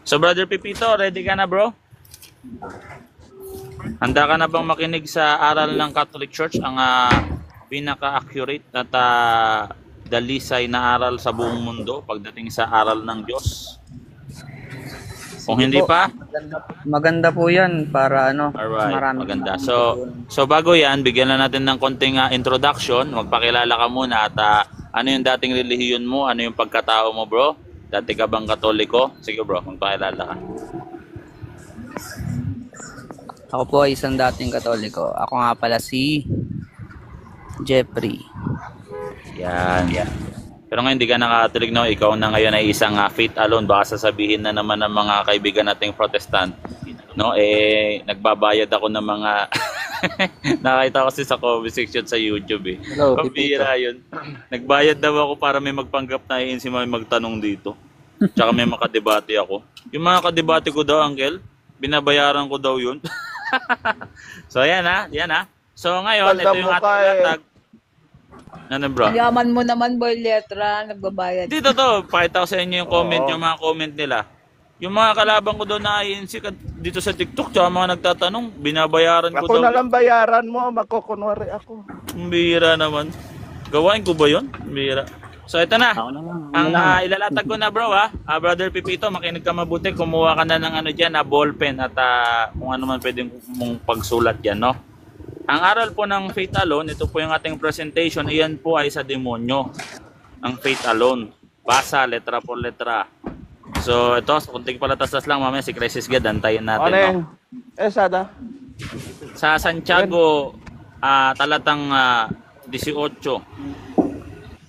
So Brother Pipito, ready ka na bro? Handa ka na bang makinig sa aral ng Catholic Church, ang pinaka-accurate at dalisay na aral sa buong mundo pagdating sa aral ng Diyos? Kung hindi pa, maganda po 'yan para alright, marami. maganda. So bago 'yan, bigyan na natin ng konting introduction. Magpakilala ka muna at ano yung dating relihiyon mo, ano yung pagkatao mo, bro? Dati ka bang Katoliko? Sige, bro, magpakilala ka. Ako po ay isang dating Katoliko. Ako nga pala si Jeffrey. Yan. Pero ngayon hindi ka nakatulig, no? Ikaw na ngayon ay isang faith alone. Baka sasabihin na naman ng mga kaibigan nating Protestant, no? Nagbabayad ako ng mga nakita ko kasi sa comment section sa YouTube eh. Pambira yun. Nagbayad daw ako para may magpanggap na si may magtanong dito. Tsaka may makadebate ako. Yung mga kadebate ko daw, Uncle, binabayaran ko daw yun. So yan ha. So ngayon, ito yung ating latag. Ano bro? Yaman mo naman, boy, letra, nagbabayad. Dito to, pakita ko sa inyo yung comment, yung mga comment nila. Yung mga kalaban ko doon na INC dito sa TikTok, tsaka mga nagtatanong, binabayaran ko daw. Ako na lang bayaran mo, magkukunwari ako. Bira naman. Gawain ko ba yun? Bira. So ito na. Ang ilalatag ko na bro Brother Pipito, makinig ka mabuti. Kumuha ka na ng dyan, ballpen at kung ano man pwedeng mong pagsulat dyan, no? Ang aral po ng faith alone, ito po yung ating presentation, iyan po ay sa demonyo. Ang faith alone. Basa, letra por letra. So ito, kunting palatastas lang, mamaya si Crisis God, antayin natin. No? Sada? Sa Santiago, talatang 18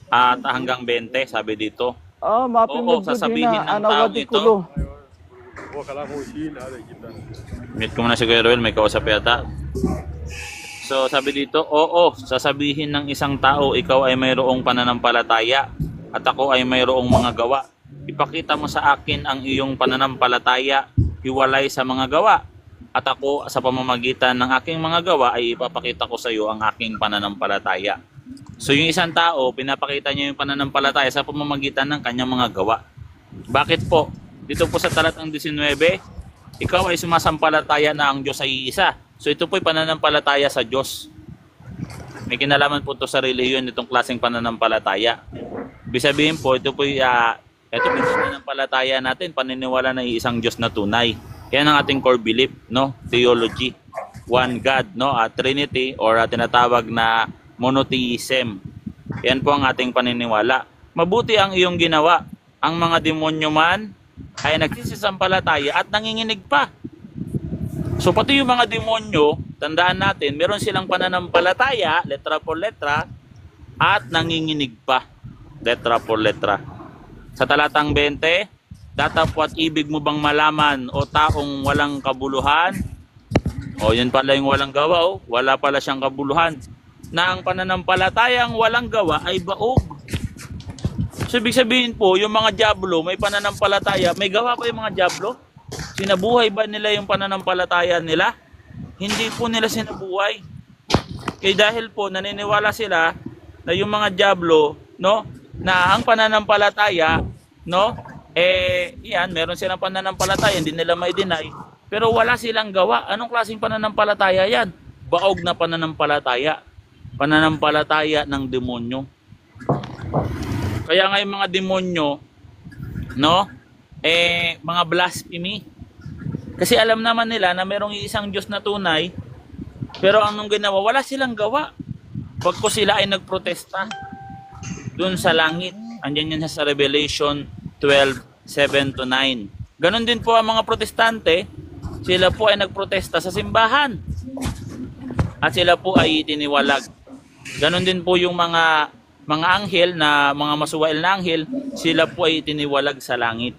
at hanggang 20, sabi dito. Oo, sasabihin ng tao ito. Mute ko muna si Kuya Ruel, may kausap yata. So sabi dito, oo, sasabihin ng isang tao, ikaw ay mayroong pananampalataya at ako ay mayroong mga gawa. Ipakita mo sa akin ang iyong pananampalataya, hiwalay sa mga gawa. At ako sa pamamagitan ng aking mga gawa ay ipapakita ko sa iyo ang aking pananampalataya. So yung isang tao, pinapakita niya yung pananampalataya sa pamamagitan ng kanyang mga gawa. Bakit po? Dito po sa talatang 19, ikaw ay sumasampalataya na ang Diyos ay iisa. So ito po ay pananampalataya sa Diyos. May kinalaman po ito sa relihiyon itong klaseng pananampalataya. Ibig sabihin po, ito po yung pananampalataya natin, paniniwala na isang Diyos na tunay. Yan ang ating core belief, no? Theology. One God, no? Trinity or tinatawag na monotheism. Yan po ang ating paniniwala. Mabuti ang iyong ginawa. Ang mga demonyo man ay nagsisisampalataya at nanginginig pa. So pati yung mga demonyo, tandaan natin, meron silang pananampalataya, letra por letra, at nanginginig pa, letra por letra. Sa talatang 20, datapwat ibig mo bang malaman o taong walang kabuluhan? O yun pala yung walang gawa, wala pala siyang kabuluhan. Na ang pananampalatayang walang gawa ay baog. So ibig sabihin po, yung mga diablo may pananampalataya, may gawa pa yung mga diablo? Sinabuhay ba nila yung pananampalataya nila? Hindi po nila sinabuhay. Kaya dahil po naniniwala sila na yung mga diablo, no, na ang pananampalataya, no, yan, meron silang pananampalataya, hindi nila may deny, pero wala silang gawa. Anong klaseng pananampalataya yan? Baog na pananampalataya. Pananampalataya ng demonyo. Kaya nga yung mga demonyo, no, mga blasphemy. Kasi alam naman nila na merong isang Diyos na tunay, pero anong ginawa? Wala silang gawa. Pagko sila ay nagprotesta dun sa langit. Andyan yan sa Revelation 12:7-9. Ganon din po ang mga protestante. Sila po ay nagprotesta sa simbahan. At sila po ay itiniwalag. Ganon din po yung mga anghel na mga masuwail na anghel, sila po ay itiniwalag sa langit.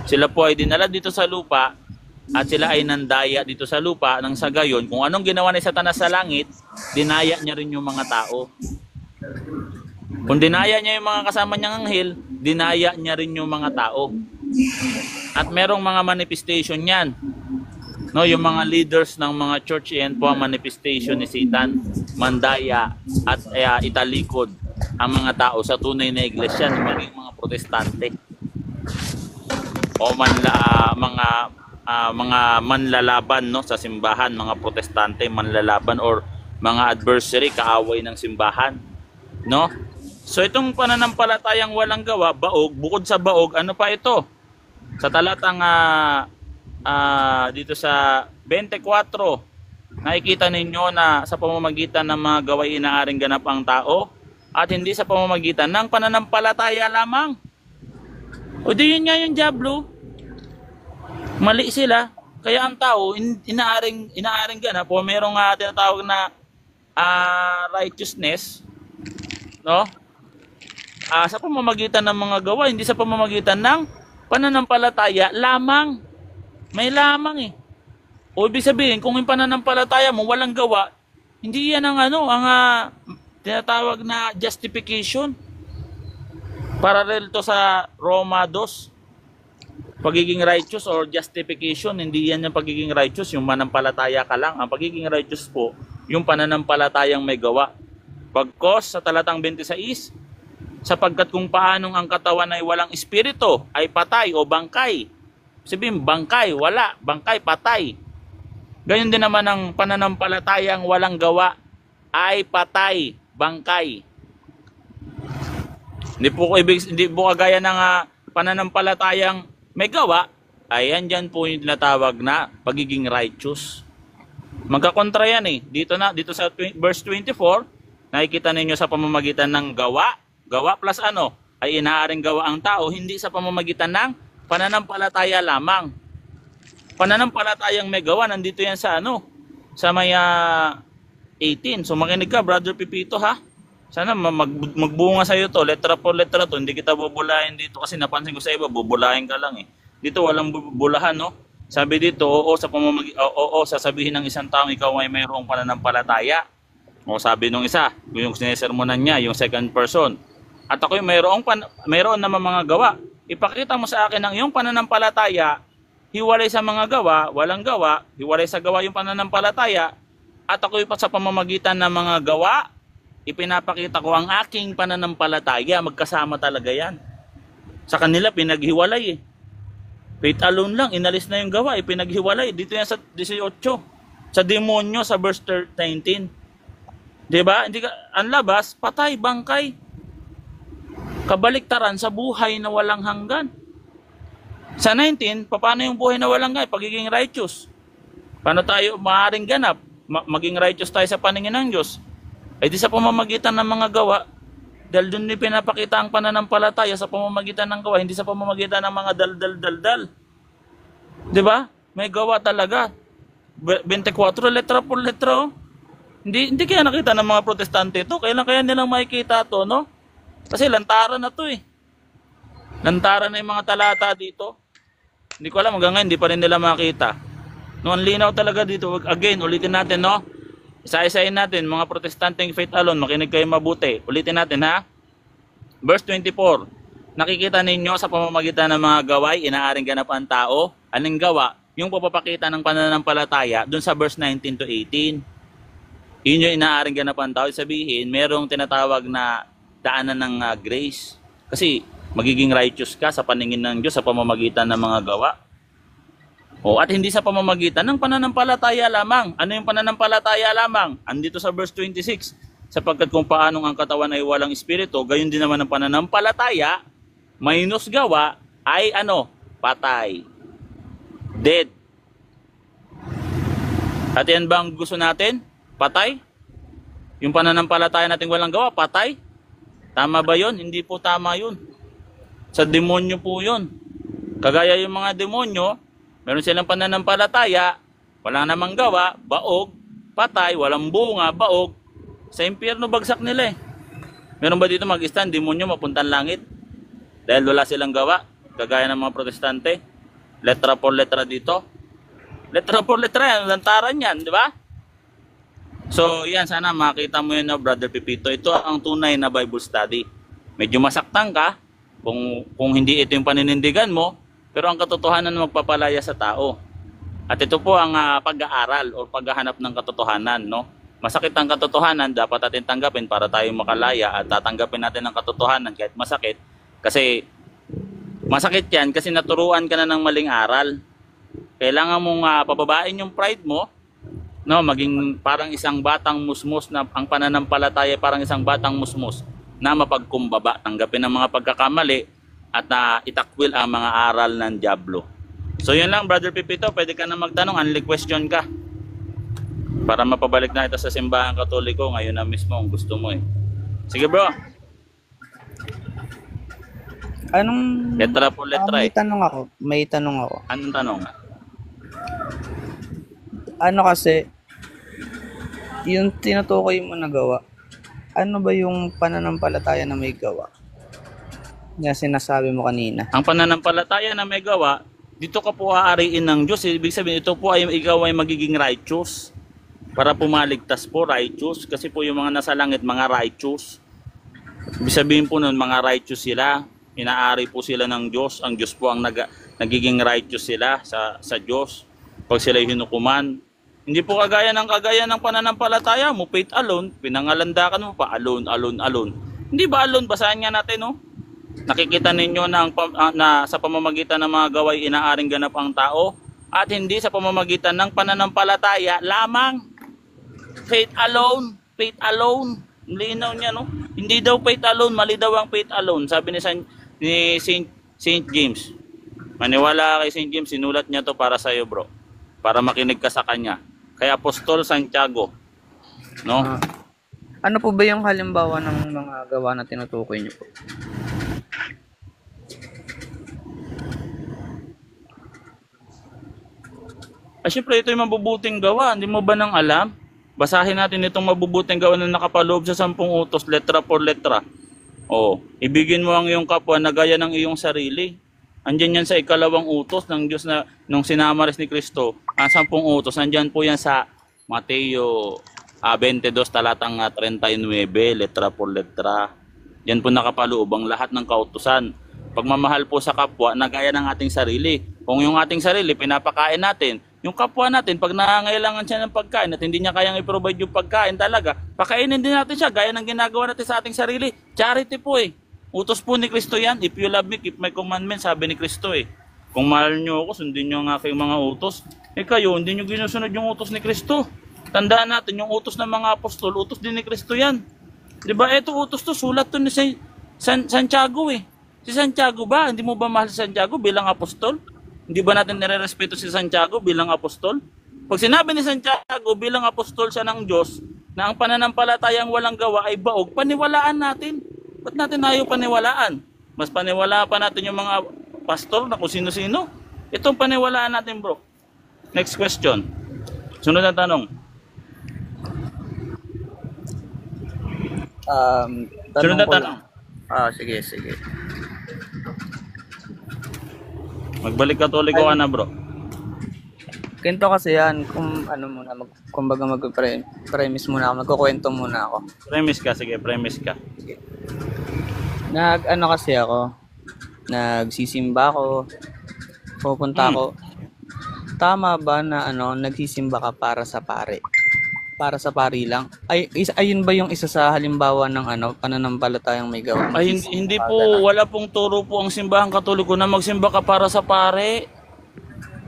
Sila po ay dinala dito sa lupa at sila ay nandaya dito sa lupa nang sa gayon, kung anong ginawa ni Satanas sa langit, dinaya niya rin yung mga tao. Kung dinaya niya yung mga kasama niyang anghel, dinaya niya rin yung mga tao. At merong mga manifestation yan. No, yung mga leaders ng mga church, yan po ang manifestation ni Satan, mandaya at italikod ang mga tao sa tunay na iglesia, maging mga protestante. o mga manlalaban, no, sa simbahan, mga protestante, manlalaban or mga adversary, kaaway ng simbahan, no? So itong pananampalatayang walang gawa, baog, bukod sa baog, ano pa ito? Sa talatang dito sa 24, nakikita ninyo na sa pamamagitan ng mga gawain inaaring ganap ang tao at hindi sa pamamagitan ng pananampalataya lamang. O di yun nga yung Diablo. Mali sila. Kaya ang tao inaaring ganap o merong tinatawag na righteousness, no? Sa pamamagitan ng mga gawa, hindi sa pamamagitan ng pananampalataya lamang. May lamang eh. O ibig sabihin, kung yung pananampalataya mo walang gawa, hindi yan ang tinatawag na justification. Parallel to sa Roma 2. Pagiging righteous or justification, hindi yan yung pagiging righteous, yung manampalataya ka lang. Ang pagiging righteous po, yung pananampalatayang may gawa. Pagkos sa talatang 26, sapagkat kung paanong ang katawan ay walang espiritu, ay patay o bangkay. Sabihin, bangkay, wala. Bangkay, patay. Gayon din naman ang pananampalatayang walang gawa ay patay, bangkay. Hindi po kagaya ng pananampalatayang may gawa, ay andyan po yung tinatawag na pagiging righteous. Magkakontra yan eh. Dito sa verse 24, nakikita ninyo sa pamamagitan ng gawa. Gawa plus ano? Ay inaaring gawa ang tao, hindi sa pamamagitan ng pananampalataya lamang. Pananampalatayang may gawa, nandito yan sa sa may 18. So makinig ka, Brother Pipito, ha? Sana magbunga sa'yo to, letra por letra to. Hindi kita bubulahin dito kasi napansin ko sa iba, bubulahin ka lang eh. Dito walang bubulahan, no? Sabi dito, sasabihin ng isang taong ikaw ay mayroong pananampalataya. O sabi nung isa, yung sinesermonan niya, yung second person. At ako'y mayroon naman mga gawa. Ipakita mo sa akin ang iyong pananampalataya, hiwalay sa mga gawa, walang gawa, hiwalay sa gawa yung pananampalataya, at ako'y pa sa pamamagitan ng mga gawa, ipinapakita ko ang aking pananampalataya. Magkasama talaga yan. Sa kanila pinaghiwalay eh. Faith alone lang, inalis na yung gawa, pinaghiwalay. Dito yan sa 18. Sa demonyo sa verse 19. Diba? Ang labas, patay, bangkay. Kabaliktaran sa buhay na walang hanggan. Sa 19, paano yung buhay na walang hanggan? Pagiging righteous. Paano tayo maaaring ganap? Maging righteous tayo sa paningin ng Diyos. Ay di sa pamamagitan ng mga gawa, dahil doon pinapakita ang pananampalataya sa pamamagitan ng gawa, hindi sa pamamagitan ng mga dal. Di ba? May gawa talaga. 24 letra por letra. Oh. Hindi kaya nakita ng mga protestante ito. Kailan kaya nilang makikita ito, no? Kasi lantaran na ito eh. Lantaran na yung mga talata dito. Hindi ko alam, hanggang ngayon, hindi pa rin nila makita. No, ang linaw talaga dito. Again, ulitin natin, no? Isa-isahin natin, mga protestanteng faith alone, makinig kayo mabuti. Ulitin natin, ha? Verse 24. Nakikita ninyo sa pamamagitan ng mga gaway, inaaring ganap ang tao. Anong gawa? Yung papapakita ng pananampalataya dun sa verse 19 to 18. Yun yung inaaring ganap ang tao. Sabihin, merong tinatawag na daanan ng grace. Kasi magiging righteous ka sa paningin ng Diyos sa pamamagitan ng mga gawa. At hindi sa pamamagitan ng pananampalataya lamang. Ano yung pananampalataya lamang? Andito sa verse 26. Sapagkat kung paanong ang katawan ay walang espiritu, gayon din naman ang pananampalataya, minus gawa, ay patay. Dead. At yan ba ang gusto natin? Patay? Yung pananampalataya natin walang gawa, patay? Tama ba yun? Hindi po tama yun. Sa demonyo po yun. Kagaya yung mga demonyo, meron silang pananampalataya, walang namang gawa, baog, patay, walang bunga, baog. Sa impyerno bagsak nila eh. Meron ba dito mag-stand, demonyo mapuntan langit? Dahil wala silang gawa, kagaya ng mga protestante. Letra por letra dito. Letra por letra yan, lantaran yan, di ba? So yan, sana makita mo yun, Brother Pipito. Ito ang tunay na Bible study. Medyo masaktan ka kung hindi ito yung paninindigan mo, pero ang katotohanan magpapalaya sa tao. At ito po ang pag-aaral o paghahanap ng katotohanan, no? Masakit ang katotohanan, dapat natin tanggapin para tayo makalaya at tatanggapin natin ang katotohanan kahit masakit. Kasi Masakit yan kasi naturuan ka na ng maling aral. Kailangan mong pababain yung pride mo, no, maging parang isang batang musmus na ang pananampalataya parang isang batang musmus na mapagkumbaba, tanggapin ang mga pagkakamali at itakwil ang mga aral ng diablo. So yun lang, Brother Pipito, pwede ka na magtanong, only question ka. Para mapabalik na ito sa simbahan Katoliko ngayon na mismo kung gusto mo eh. Sige bro. Anong... Letra po letra may tanong ako. May tanong ako. Anong tanong? Ano kasi, yung tinutukoy mo na gawa, ano ba yung pananampalataya na may gawa? Yung sinasabi mo kanina. Ang pananampalataya na may gawa, dito ka po aariin ng Diyos. Ibig sabihin, ito po ay ikaw ay magiging righteous. Para pumaligtas po, righteous. Kasi po yung mga nasa langit, mga righteous. Ibig sabihin po nun, mga righteous sila. Inaari po sila ng Diyos. Ang Diyos po ang nagiging righteous sila sa Diyos. Pag sila hinukuman. Hindi po kagaya ng pananampalataya mo, faith alone, pinangalandakan mo pa, alone. Hindi ba alone? Basahin nga natin, no? Nakikita ninyo na sa pamamagitan ng mga gaway inaaring ganap ang tao at hindi sa pamamagitan ng pananampalataya lamang. Faith alone. Linaw niya, no? Hindi daw faith alone, mali daw ang faith alone. Sabi ni Saint James. Maniwala kay Saint James, sinulat niya to para sa iyo, bro. Para makinig ka sa kanya. Kay Apostol Santiago, no? Ano po ba yung halimbawa ng mga gawa na tinutukoy niyo po? Syempre, ito yung mabubuting gawa. Hindi mo ba nang alam? Basahin natin itong mabubuting gawa na nakapaloob sa 10 utos, letra por letra. Ibigin mo ang iyong kapwa na gaya ng iyong sarili. Andyan yan sa 2nd utos ng Diyos na nung sinamaris ni Kristo. Ang 10 utos, andyan po yan sa Mateo 22 talatang 39, letra por letra. Yan po nakapaloob ang lahat ng kautusan. Pagmamahal po sa kapwa na gaya ng ating sarili. Kung yung ating sarili pinapakain natin, yung kapwa natin, pag nangangailangan siya ng pagkain at hindi niya kayang i-provide yung pagkain talaga, pakainin din natin siya gaya ng ginagawa natin sa ating sarili. Charity po eh. Utos po ni Kristo yan. If you love me, keep my commandments, sabi ni Kristo eh. Kung mahal nyo ako, sundin nyo ang aking mga utos. Kayo, hindi nyo ginusunod yung utos ni Kristo. Tandaan natin, yung utos ng mga apostol, utos din ni Kristo yan. Diba, eto utos to, sulat to ni Santiago eh. Si Santiago ba? Hindi mo ba mahal si Santiago bilang apostol? Hindi ba natin nire-respeto si Santiago bilang apostol? Pag sinabi ni Santiago bilang apostol siya ng Diyos, na ang pananampalatayang walang gawa ay baog, paniwalaan natin. Ba't natin ayaw paniwalaan? Mas paniwalaan pa natin yung mga pastor na kung sino-sino. Itong paniwalaan natin, bro. Next question. Sunod na tanong. Sunod na tanong. Sige. Magbalik Katoliko ka na, bro. Ganito kasi yan, kung ano muna, kumbaga mag-premise muna ako, magkukwento muna ako. Premise ka, sige, premise ka. Nag-ano kasi ako, nagsisimba ako, pupunta ako. Tama ba na nagsisimba ka para sa pare? Para sa pari lang? Ayun ba yung isa sa halimbawa ng pananampalatayang may gawa? Ay, hindi po, wala pong turo po ang simbahan Katoliko na magsimba ka para sa pare.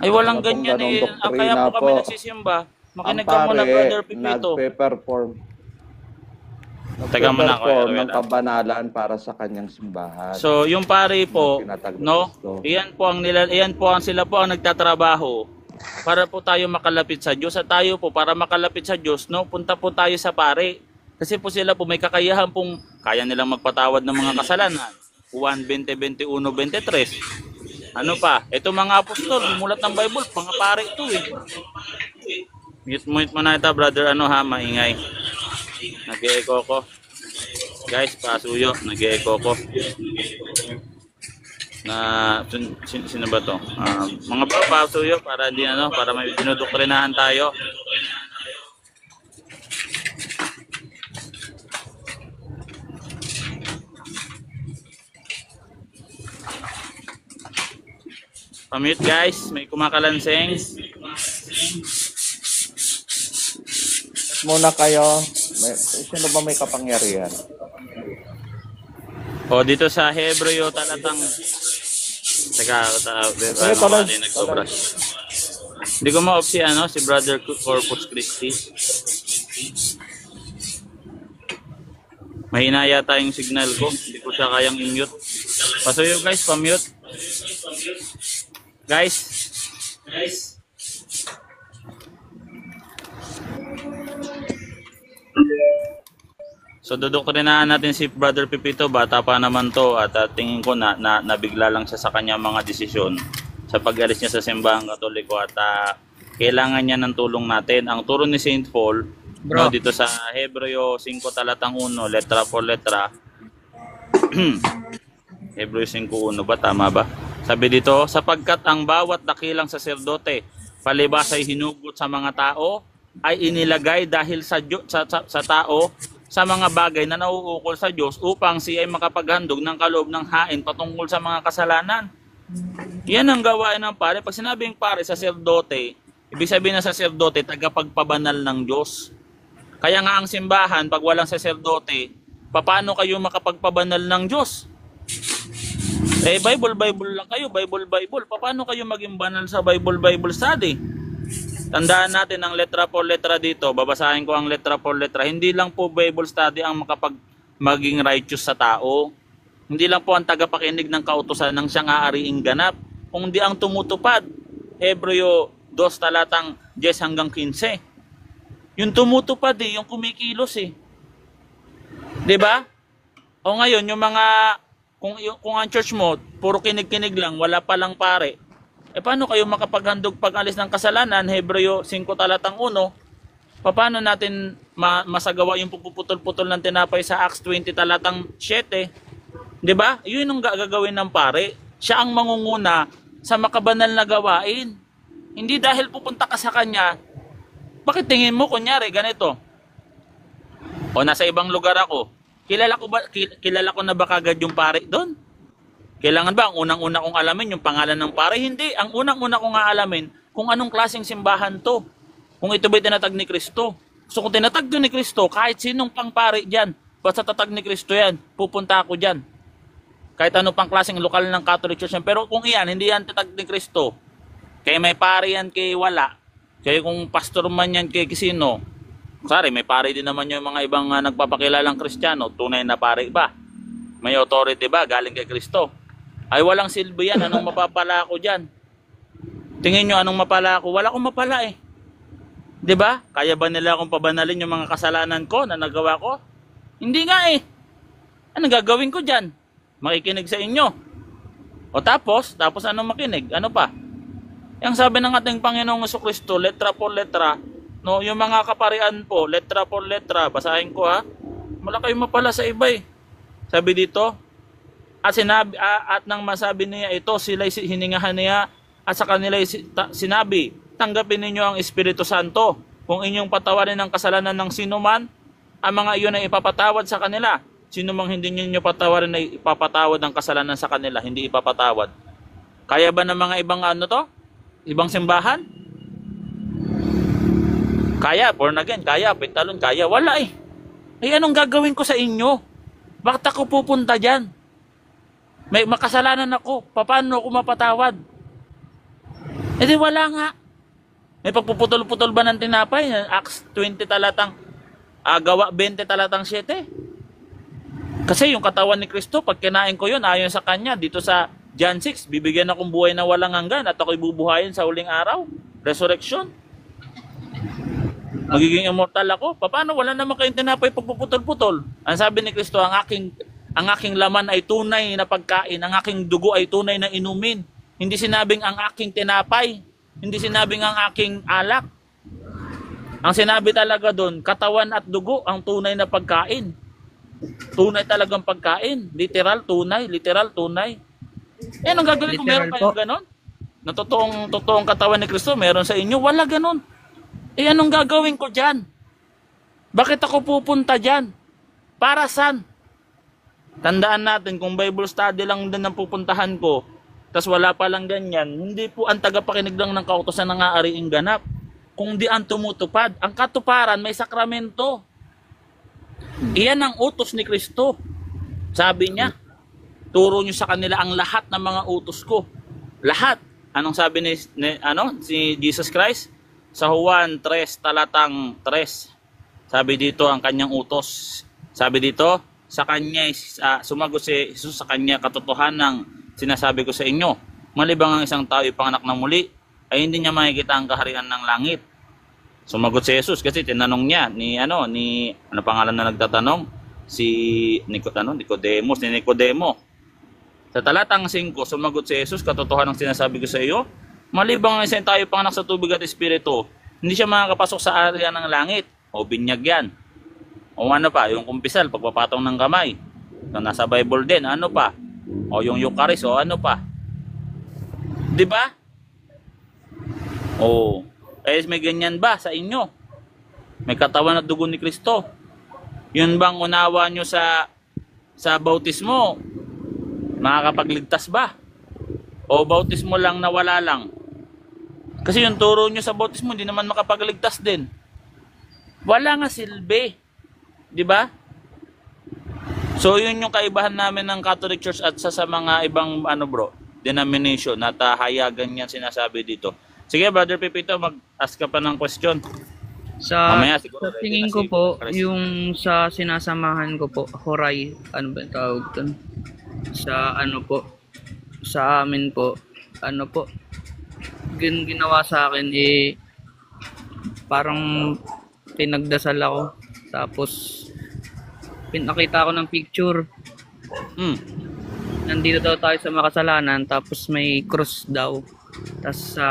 Ay, walang Wala pong ganyan eh. ganong Kaya po doktrina kami po. nagsisimba. Makinig Ang ka muna, pare, Brother Pipito. nagpe-perform. Teka muna ako. Nagpe-perform ng kabanalan para sa kanyang simbahan. So, yung pare po, Tinatag na no? Kristo. Sila po ang nagtatrabaho para po tayo makalapit sa Diyos. At tayo po, para makalapit sa Diyos, no? Punta po tayo sa pare. Kasi po sila po may kakayahan pong kaya nilang magpatawad ng mga kasalanan. 1, 20, 21, 23. Ano pa? Ito mga apostol, mulat ng Bible, mga pare ito eh. Mute mo na ito, brother, maingay. Nag-e-echo ko. Guys, pasuyo, nag-e-echo ko. Sino ba to? Mga pasuyo para di para may dinodoktrinahan tayo. Pamute guys, may kumakalanseng. Muna kayo, sino ba may kapangyarihan? O dito sa Hebreo talatang Teka, Talon. nagsobrush. Hindi ko ma-off si, si Brother Corpus Christi. Mahina yata yung signal ko. Hindi ko siya kayang i-mute. Pasuyo guys, pa-mute. Guys. So dudoktrinahan natin si Brother Pipito, bata pa naman to at tingin ko na nabigla lang siya sa kanyang mga desisyon sa pag-alis niya sa simbahang Katoliko at kailangan niya ng tulong natin. Ang turo ni Saint Paul no, dito sa Hebreo 5 talatang 1, letra por letra. Hebreo 5:1 ba? Tama ba? Sabi dito, sapagkat ang bawat dakilang saserdote palibas ay hinugot sa mga tao ay inilagay dahil sa tao sa mga bagay na nauukol sa Diyos upang siya ay makapaghandog ng kaloob ng hain patungkol sa mga kasalanan. Yan ang gawain ng pare. Pag sinabing pare, saserdote, ibig sabihin na saserdote, tagapagpabanal ng Diyos. Kaya nga ang simbahan, pag walang saserdote, paano kayo makapagpabanal ng Diyos? Bible lang kayo, Bible. Paano kayo maging banal sa Bible study? Tandaan natin ang letra por letra dito. Babasahin ko ang letra por letra. Hindi lang po Bible study ang maging righteous sa tao. Hindi lang po ang tagapakinig ng kautusan ng siyang aariing ganap. Kundi ang tumutupad. Hebreo 2 talatang 10 hanggang 15. Yung tumutupad yung kumikilos 'Di ba? O ngayon, yung mga kung ang church mo puro kinig-kinig lang, wala pa lang pare. Paano kayo makapaghandog pag-alis ng kasalanan? Hebreo 5 talatang 1. Paano natin masagawa yung puputol-putol ng tinapay sa Acts 20 talatang 7? 'Di ba? Yun ang gagawin ng pare. Siya ang mangunguna sa makabanal na gawain. Hindi dahil pupunta ka sa kanya. Bakit tingin mo kunyari ganito? O nasa ibang lugar ako. Kilala ko na ba kagad yung pare doon? Kailangan ba ang unang-una kong alamin yung pangalan ng pare? Hindi. Ang unang-una kong alamin kung anong klaseng simbahan to. Kung ito ba'y tinatag ni Kristo. So kung tinatag ni Kristo, kahit sinong pang pare dyan, basta tatag ni Kristo yan, pupunta ako dyan. Kahit ano pang klaseng lokal ng Catholic Church yan. Pero kung iyan, hindi yan tatag ni Kristo, kaya may pare yan kay wala, kaya kung pastor man yan kay sino, sorry, may pare din naman yung mga ibang nagpapakilalang Kristiyano, tunay na pare ba? May authority ba galing kay Kristo? Ay walang silbi yan, anong mapapala ako dyan? Tingin nyo anong mapala ako? Wala akong mapala 'Di ba? Kaya ba nila akong pabanalin yung mga kasalanan ko na nagawa ko? Hindi nga Anong gagawin ko dyan? Makikinig sa inyo. O tapos anong makinig? Ano pa? Yung sabi ng ating Panginoong Jesucristo, letra por letra, no, yung mga kaparian po, letra por letra, basahin ko wala kayong mapala sa iba Sabi dito, at nang masabi niya ito, sila hiningahan niya at sa kanila sinabi, tanggapin ninyo ang Espiritu Santo. Kung inyong patawarin ang kasalanan ng sino man, ang mga iyon ay ipapatawad sa kanila. Sino mang hindi ninyo patawarin ay ipapatawad ang kasalanan sa kanila, hindi ipapatawad. Kaya ba ng mga ibang ibang simbahan? Kaya, born again, kaya, pentalon, kaya, wala anong gagawin ko sa inyo? Bakit ako pupunta dyan? May makasalanan ako, paano ako mapatawad? Di wala nga. May pagpuputol-putol ba ng tinapay? Acts 20 talatang, gawa 20 talatang 7. Kasi yung katawan ni Kristo, pag kinain ko yun, ayon sa kanya, dito sa John 6, bibigyan akong buhay na walang hanggan at ako'y bubuhayin sa huling araw. Resurrection. Magiging immortal ako. Paano? Wala naman kayong tinapay pagpuputol-putol. Ang sabi ni Kristo, ang aking laman ay tunay na pagkain, ang aking dugo ay tunay na inumin. Hindi sinabing ang aking tinapay, hindi sinabing ang aking alak. Ang sinabi talaga doon, katawan at dugo ang tunay na pagkain. Tunay talagang pagkain. Literal, tunay. Anong gagawin kung meron kayong ganon? Na totoong katawan ni Kristo, meron sa inyo? Wala ganon. Anong gagawin ko dyan? Bakit ako pupunta dyan? Para saan? Tandaan natin, kung Bible study lang din ang pupuntahan ko, tas wala pa lang ganyan, hindi po ang tagapakinig lang ng kautosan ng aariing ganap. Kung di ang tumutupad, ang katuparan may sakramento. Iyan ang utos ni Kristo. Sabi niya, turo niyo sa kanila ang lahat ng mga utos ko. Lahat. Anong sabi si Jesus Christ? Sa Juan 3 talatang 3. Sabi dito ang kanyang utos. Sabi dito, sa kanya sumagot si Jesus sa kanya, katotohanan ng sinasabi ko sa inyo. Malibang ang isang tao ipanganak na muli, ay hindi niya makikita ang kaharian ng langit. Sumagot si Jesus kasi tinanong niya ni pangalan na nagtatanong? Si Nicodemo. Sa talatang 5, sumagot si Jesus, katotohanan ng sinasabi ko sa iyo, malibang ang isang tayo panganak sa tubig at espiritu, hindi siya makakapasok sa area ng langit. O binyag yan. O ano pa, yung kumpisal, pagpapatong ng kamay. Na nasa Bible din, ano pa? O yung Eucharist, o ano pa? Di ba? O, may ganyan ba sa inyo? May katawan at dugo ni Kristo. Yun bang unawa nyo sa bautismo? Makakapagligtas ba? O bautismo lang na wala lang? Kasi yung turo nyo sa bautismo, hindi naman makapagligtas din. Wala nga silbi. Di ba? So yun yung kaibahan namin ng Catholic Church at sa mga ibang denomination na hayagan yan sinasabi dito. Sige, Brother Pepito, mag-ask ka pa ng question. Mamaya, siguro, Sa tingin ko po, yung sa sinasamahan ko po, Horay, ano ba tawag doon? Sa amin po, ginawa sa akin parang pinagdasal ako. Tapos, pinakita ko ng picture. Nandito daw tayo sa makasalanan, tapos may cross daw. Tapos sa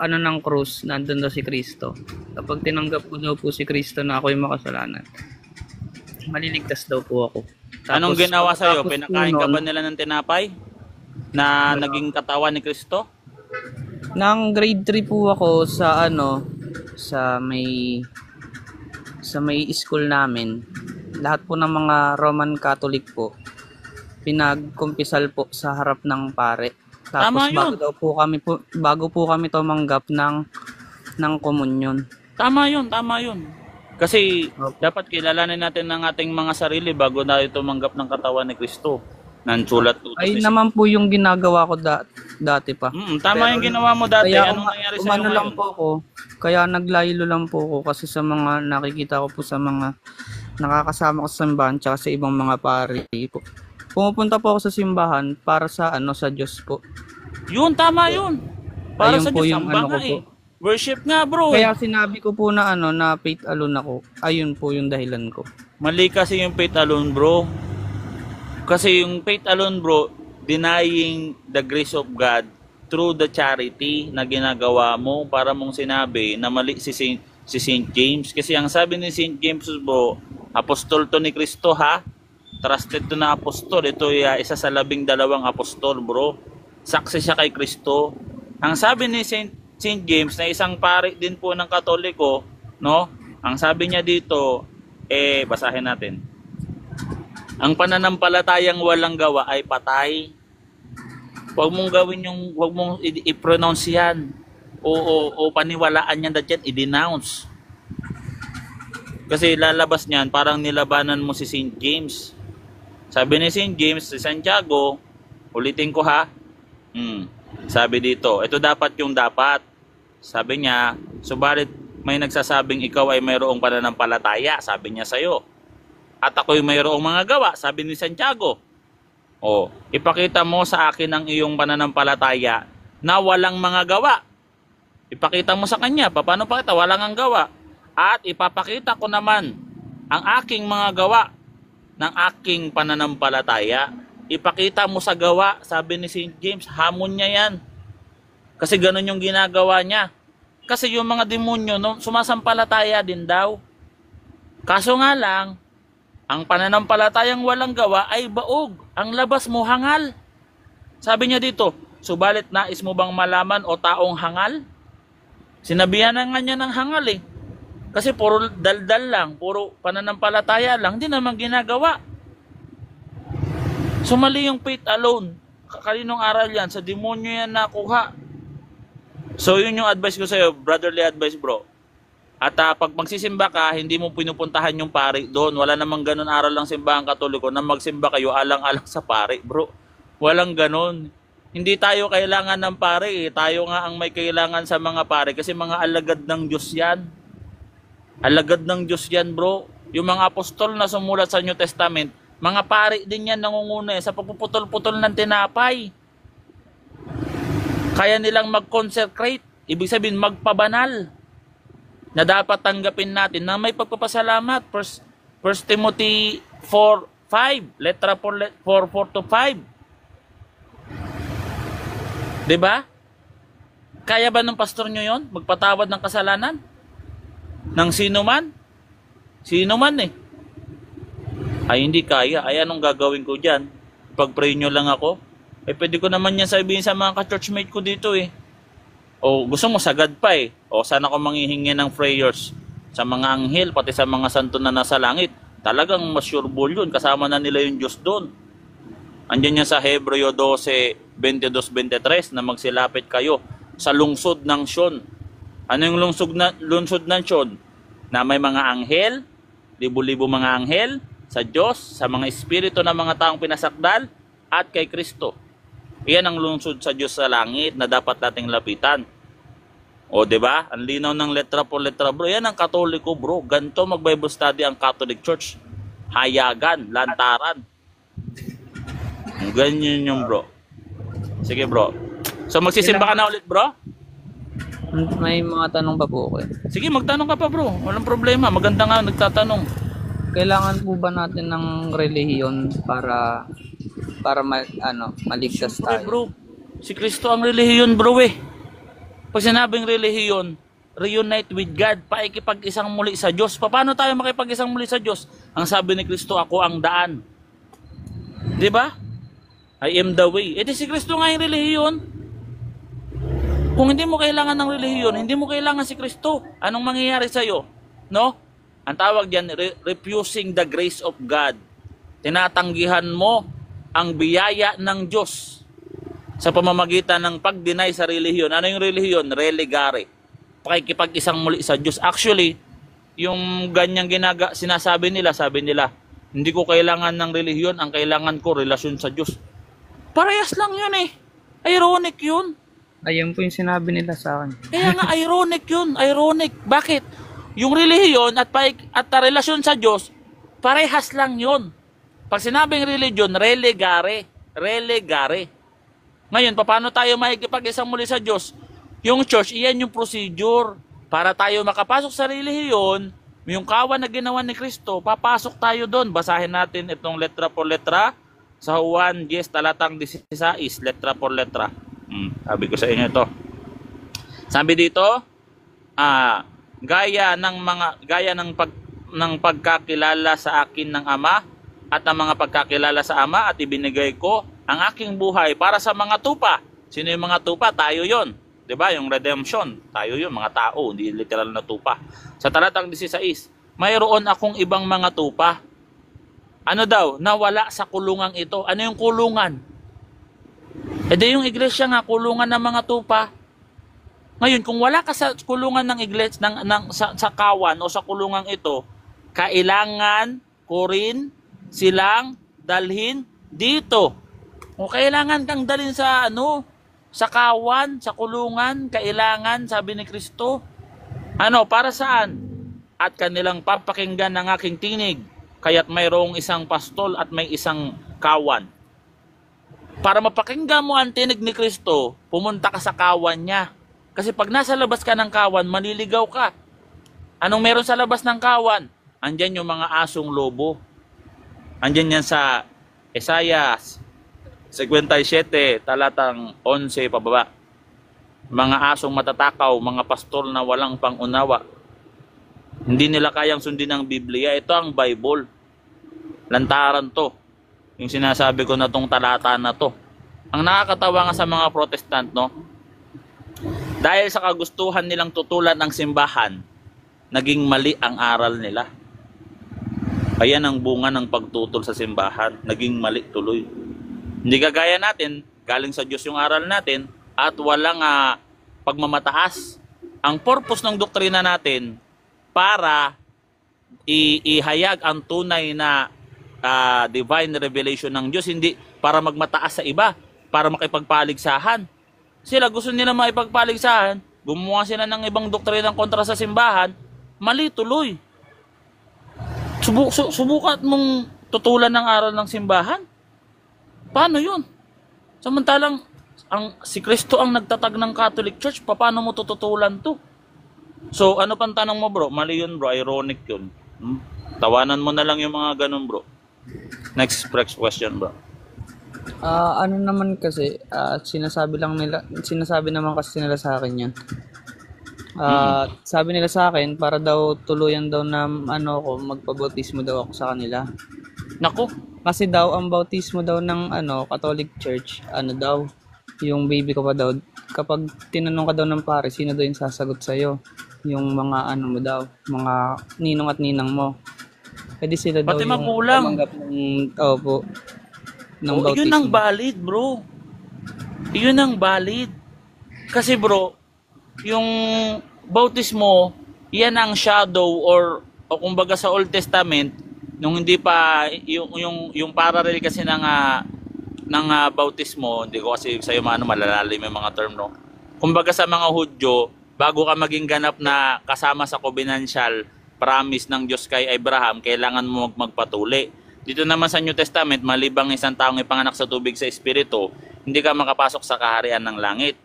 ng cross, nandun daw si Kristo. Kapag tinanggap ko daw po si Kristo na ako yung makasalanan, maliligtas daw po ako. Tapos, anong ginawa sa'yo? tapos Pinakain ka nun, ba nila ng tinapay? Na naging katawan ni Kristo? Nang grade 3 po ako sa may school namin. Lahat po ng mga Roman Catholic po pinagkumpisal po sa harap ng pare. Tapos Tama yun. bago po kami tumanggap ng komunyon. Tama yun. Kasi Opo. dapat kilalanin natin ng ating mga sarili bago tayo tumanggap ng katawan ni Kristo. Nansulat utos Ay ni naman po yung ginagawa ko dati pa. tama yung ginawa mo dati. Kaya Anong nangyari sa'yo umano lang ngayon? po ako. Kaya naglaylo lang po ako kasi sa mga nakikita ko po sa mga nakakasama ko sa simbahan tsaka sa ibang mga pari po. Pumupunta po ako sa simbahan para sa Diyos po. Yun, tama yun. Para Ayun sa po Diyos, yung samba ko nga po. Worship nga, bro. Kaya sinabi ko po na na faith alone ako. Ayun po yung dahilan ko. Mali kasi yung faith alone, bro. Kasi yung faith alone, bro, denying the grace of God through the charity na ginagawa mo para mong sinabi na mali si Saint James. Kasi ang sabi ni Saint James, bro, apostol to ni Kristo, ha? Trusted to na apostol. Ito isa sa 12 apostol, bro. Saksi siya kay Kristo. Ang sabi ni Saint James na isang pari din po ng Katoliko, no? Ang sabi niya dito, basahin natin. Ang pananampalatayang walang gawa ay patay. Huwag mong i-pronounce yan. O paniwalaan yan dyan, i-denounce. Kasi lalabas niyan, parang nilabanan mo si St. James. Sabi ni St. James, si Santiago, ulitin ko ha. Sabi dito, ito dapat yung dapat. Sabi niya, subalit may nagsasabing ikaw ay mayroong pananampalataya, sabi niya sa'yo. At ako'y mayroong mga gawa, sabi ni Santiago. Ipakita mo sa akin ang iyong pananampalataya na walang mga gawa. Ipakita mo sa kanya, paano pakita? Walang ang gawa. At ipapakita ko naman ang aking mga gawa ng aking pananampalataya. Ipakita mo sa gawa, sabi ni St. James, hamon niya yan. Kasi ganun yung ginagawa niya. Kasi yung mga demonyo, sumasampalataya din daw. Kaso nga lang, ang pananampalatayang walang gawa ay baog. Ang labas mo hangal. Sabi niya dito, subalit nais mo bang malaman o taong hangal? Sinabihan na nga niya ng hangal eh. Kasi puro daldal lang, puro pananampalataya lang, hindi naman ginagawa. So mali yung faith alone. Kaninong aral yan? Sa demonyo yan nakuha. So yun yung advice ko sa'yo, brotherly advice bro. At pag magsisimba ka, hindi mo pinupuntahan yung pari doon. Wala namang ganun aral ng simbahan Katoliko na magsimba kayo alang-alang sa pari, bro. Walang ganun. Hindi tayo kailangan ng pare eh. Tayo nga ang may kailangan sa mga pare kasi mga alagad ng Diyos yan. Alagad ng Diyos yan, bro. Yung mga apostol na sumulat sa New Testament, mga pare din yan nangunguna sa pagpuputol-putol ng tinapay. Kaya nilang mag-consecrate, ibig sabihin magpabanal, na dapat tanggapin natin na may pagpapasalamat. First Timothy 4:5, letra 4:4 to 5. 'Di ba? Kaya ba ng pastor nyo yon magpatawad ng kasalanan? Ng sino man? Sino man eh. Ay hindi kaya. Ay anong gagawin ko dyan? Pag-pray nyo lang ako? Eh pwede ko naman yan sabihin sa mga ka-churchmate ko dito eh. O gusto mo sagad pa eh. O sana ko manghihingi ng prayers sa mga anghel, pati sa mga santo na nasa langit. Talagang mas sureball yun. Kasama na nila yung Diyos doon. Andiyan yan sa Hebreo 12:22-23 na magsilapit kayo sa lungsod ng Sion. Ano yung lungsod ng Sion? Na may mga anghel, libo-libo mga anghel, sa Diyos, sa mga espiritu ng mga taong pinasakdal, at kay Kristo. Iyan ang lungsod sa Diyos sa langit na dapat nating lapitan. O, di ba? Ang linaw ng letra po letra, bro. Yan ang Katoliko, bro. Ganito mag-Bible study ang Catholic Church. Hayagan, lantaran. Ganyan yung bro. Sige, bro. So, magsisimba ka na ulit, bro? May mga tanong pa po ako eh. Sige, magtanong ka pa, bro. Walang problema. Maganda nga nagtatanong. Kailangan po ba natin ng relihiyon para maligtas Siyempre, tayo? bro. Si Kristo ang relihiyon, bro eh. Pag sinabing relihiyon, reunite with God, paikipag-isang muli sa Diyos. Paano tayo makipag-isang muli sa Diyos? Ang sabi ni Kristo, ako ang daan. Di ba? I am the way. E di si Kristo nga yung relihiyon. Kung hindi mo kailangan ng relihiyon, hindi mo kailangan si Kristo. Anong mangyayari sa'yo? No? Ang tawag diyan, refusing the grace of God. Tinatanggihan mo ang biyaya ng Diyos sa pamamagitan ng pag-deny sa relihiyon. Ano yung relihiyon? Religare. Pakikipag-isang muli sa Diyos. Actually, yung ganyang sinasabi nila, sabi nila, hindi ko kailangan ng relihiyon, ang kailangan ko relasyon sa Diyos. Parehas lang yun eh. Ironic yun. Ayun po yung sinabi nila sa akin. Kaya nga ironic yun. Ironic. Bakit? Yung relihiyon at relasyon sa Diyos, parehas lang yun. Pag sinabing religion, religare. Religare. Ngayon, paano tayo makikipag-isang muli sa Diyos? Yung church, iyan yung procedure. Para tayo makapasok sa relihiyon, yung kawan na ginawa ni Kristo, papasok tayo doon. Basahin natin itong letra por letra sa Juan 10, talatang 16, letra por letra. Sabi ko sa inyo ito. Sabi dito, gaya ng pagkakilala sa akin ng Ama at ang mga pagkakilala sa Ama at ibinigay ko ang aking buhay para sa mga tupa. Sino yung mga tupa? Tayo yon. 'Di ba? Yung redemption, tayo yon, mga tao, hindi literal na tupa. Sa talatang 16, mayroon akong ibang mga tupa. Ano daw? Nawala sa kulungang ito. Ano yung kulungan? E di yung iglesia nga, kulungan ng mga tupa. Ngayon, kung wala ka sa kulungan ng iglesia, sa kawan o sa kulungang ito, kailangan ko rin silang dalhin dito. O kailangan kang dalhin sa sa kawan, sa kulungan, kailangan, sabi ni Kristo. Para saan? At kanilang papakinggan ng aking tinig, kaya't mayroong isang pastol at may isang kawan. Para mapakinggan mo ang tinig ni Kristo, pumunta ka sa kawan niya. Kasi pag nasa labas ka ng kawan, maliligaw ka. Anong meron sa labas ng kawan? Andyan yung mga asong lobo. Andyan yan sa Isaiah 57, talatang 11 pababa. Mga asong matatakaw, mga pastol na walang pangunawa. Hindi nila kayang sundin ang Biblia. Ito ang Bible. Lantaran to. Yung sinasabi ko na tong talata na to. Ang nakakatawa nga sa mga Protestant, dahil sa kagustuhan nilang tutulan ng simbahan, naging mali ang aral nila. Ayan ang bunga ng pagtutol sa simbahan. Naging mali tuloy. Hindi kagaya natin, galing sa Diyos yung aral natin, at walang pagmamataas. Ang purpose ng doktrina natin, para ihayag ang tunay na divine revelation ng Diyos, hindi para magmataas sa iba. para makipagpaligsahan. Sila gusto nila makipagpaligsahan, gumawa sila ng ibang doktrinang kontra sa simbahan, mali tuloy. Subukan mong tutulan ng aral ng simbahan. Paano yun? Samantalang si Kristo ang nagtatag ng Catholic Church, paano mo tututulan to? So ano pang tanong mo bro? Mali yun bro, ironic yun. Tawanan mo na lang yung mga ganun bro. Next question bro. Ano naman kasi, sinasabi naman kasi nila sa akin yan. Sabi nila sa akin, para daw tuluyan daw na magpabautismo daw ako sa kanila. Naku, Kasi daw, ang bautismo daw ng Catholic Church, yung baby ko pa daw, kapag tinanong ka daw ng pare, sino daw yung sasagot sa'yo? Yung mga mo daw, mga ninong at ninang mo. Pwede sila daw pati yung magulang. tumanggap ng bautismo. Yun ang valid bro. Yun ang valid. Kasi bro, yung bautismo, yan ang shadow o kumbaga sa Old Testament, nung hindi pa yung parallel kasi ng bautismo, hindi ko kasi sa'yo malalalim yung mga term, no? Kumbaga sa mga Hudyo, bago ka maging ganap na kasama sa covenantal promise ng Diyos kay Abraham, kailangan mo magpatuli. Dito naman sa New Testament, malibang isang taong ipanganak sa tubig sa Espiritu, hindi ka makapasok sa kaharian ng langit.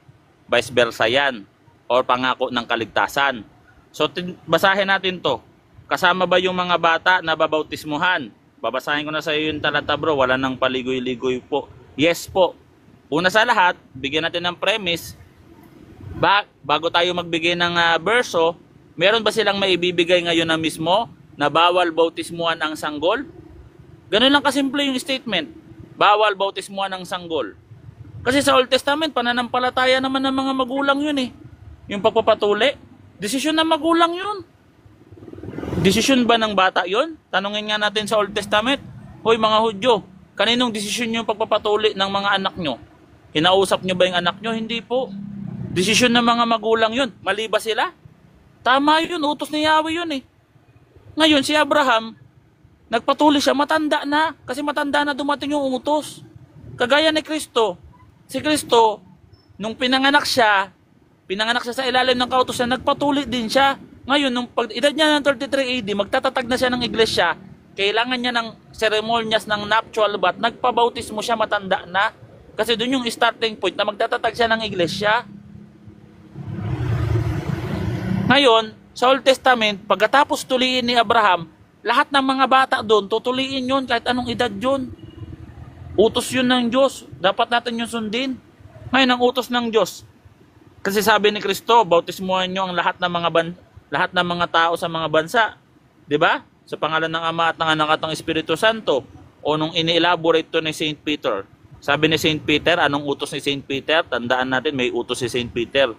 Vice versa yan. Or pangako ng kaligtasan. So, basahin natin to. Kasama ba yung mga bata na babautismuhan? Babasahin ko na sa iyo yung talata bro, wala nang paligoy-ligoy po. Yes po. Una sa lahat, bigyan natin ng premise. Bago tayo magbigay ng verso, meron ba silang maibibigay ngayon na mismo na bawal bautismuhan ang sanggol? Ganun lang kasimple yung statement. Bawal bautismuhan ang sanggol. Kasi sa Old Testament, pananampalataya naman ng mga magulang yun eh. Yung pagpapatuli, desisyon ng magulang yun. Desisyon ba ng bata yun? Tanungin nga natin sa Old Testament. Hoy mga Hudyo, kaninong desisyon yung pagpapatuli ng mga anak nyo? Kinausap nyo ba yung anak nyo? Hindi po. Desisyon ng mga magulang yun. Mali ba sila? Tama yun, utos ni Yahweh yun eh. Ngayon si Abraham, nagpatuli siya, matanda na. Kasi matanda na dumating yung utos. Kagaya ni Kristo. Si Kristo, nung pinanganak siya sa ilalim ng kautusan, nagpatuli din siya. Ngayon, nung edad niya ng 33 AD, magtatatag na siya ng iglesia, kailangan niya ng seremonyas ng nuptial bath, nagpabautismo siya, matanda na. Kasi doon yung starting point na magtatatag siya ng iglesia. Ngayon, sa Old Testament, pagkatapos tuliin ni Abraham, lahat ng mga bata doon, tutuliin yun kahit anong edad yun. Utos yun ng Diyos. Dapat natin yung sundin. Ngayon, ang utos ng Diyos. Kasi sabi ni Kristo, bautismuhan nyo ang lahat ng mga tao sa mga bansa. 'Di ba? Sa pangalan ng Ama at ng Anak at ng Espiritu Santo. O nung ini-elaborate to ni Saint Peter. Sabi ni Saint Peter, anong utos ni Saint Peter? Tandaan natin, may utos si Saint Peter.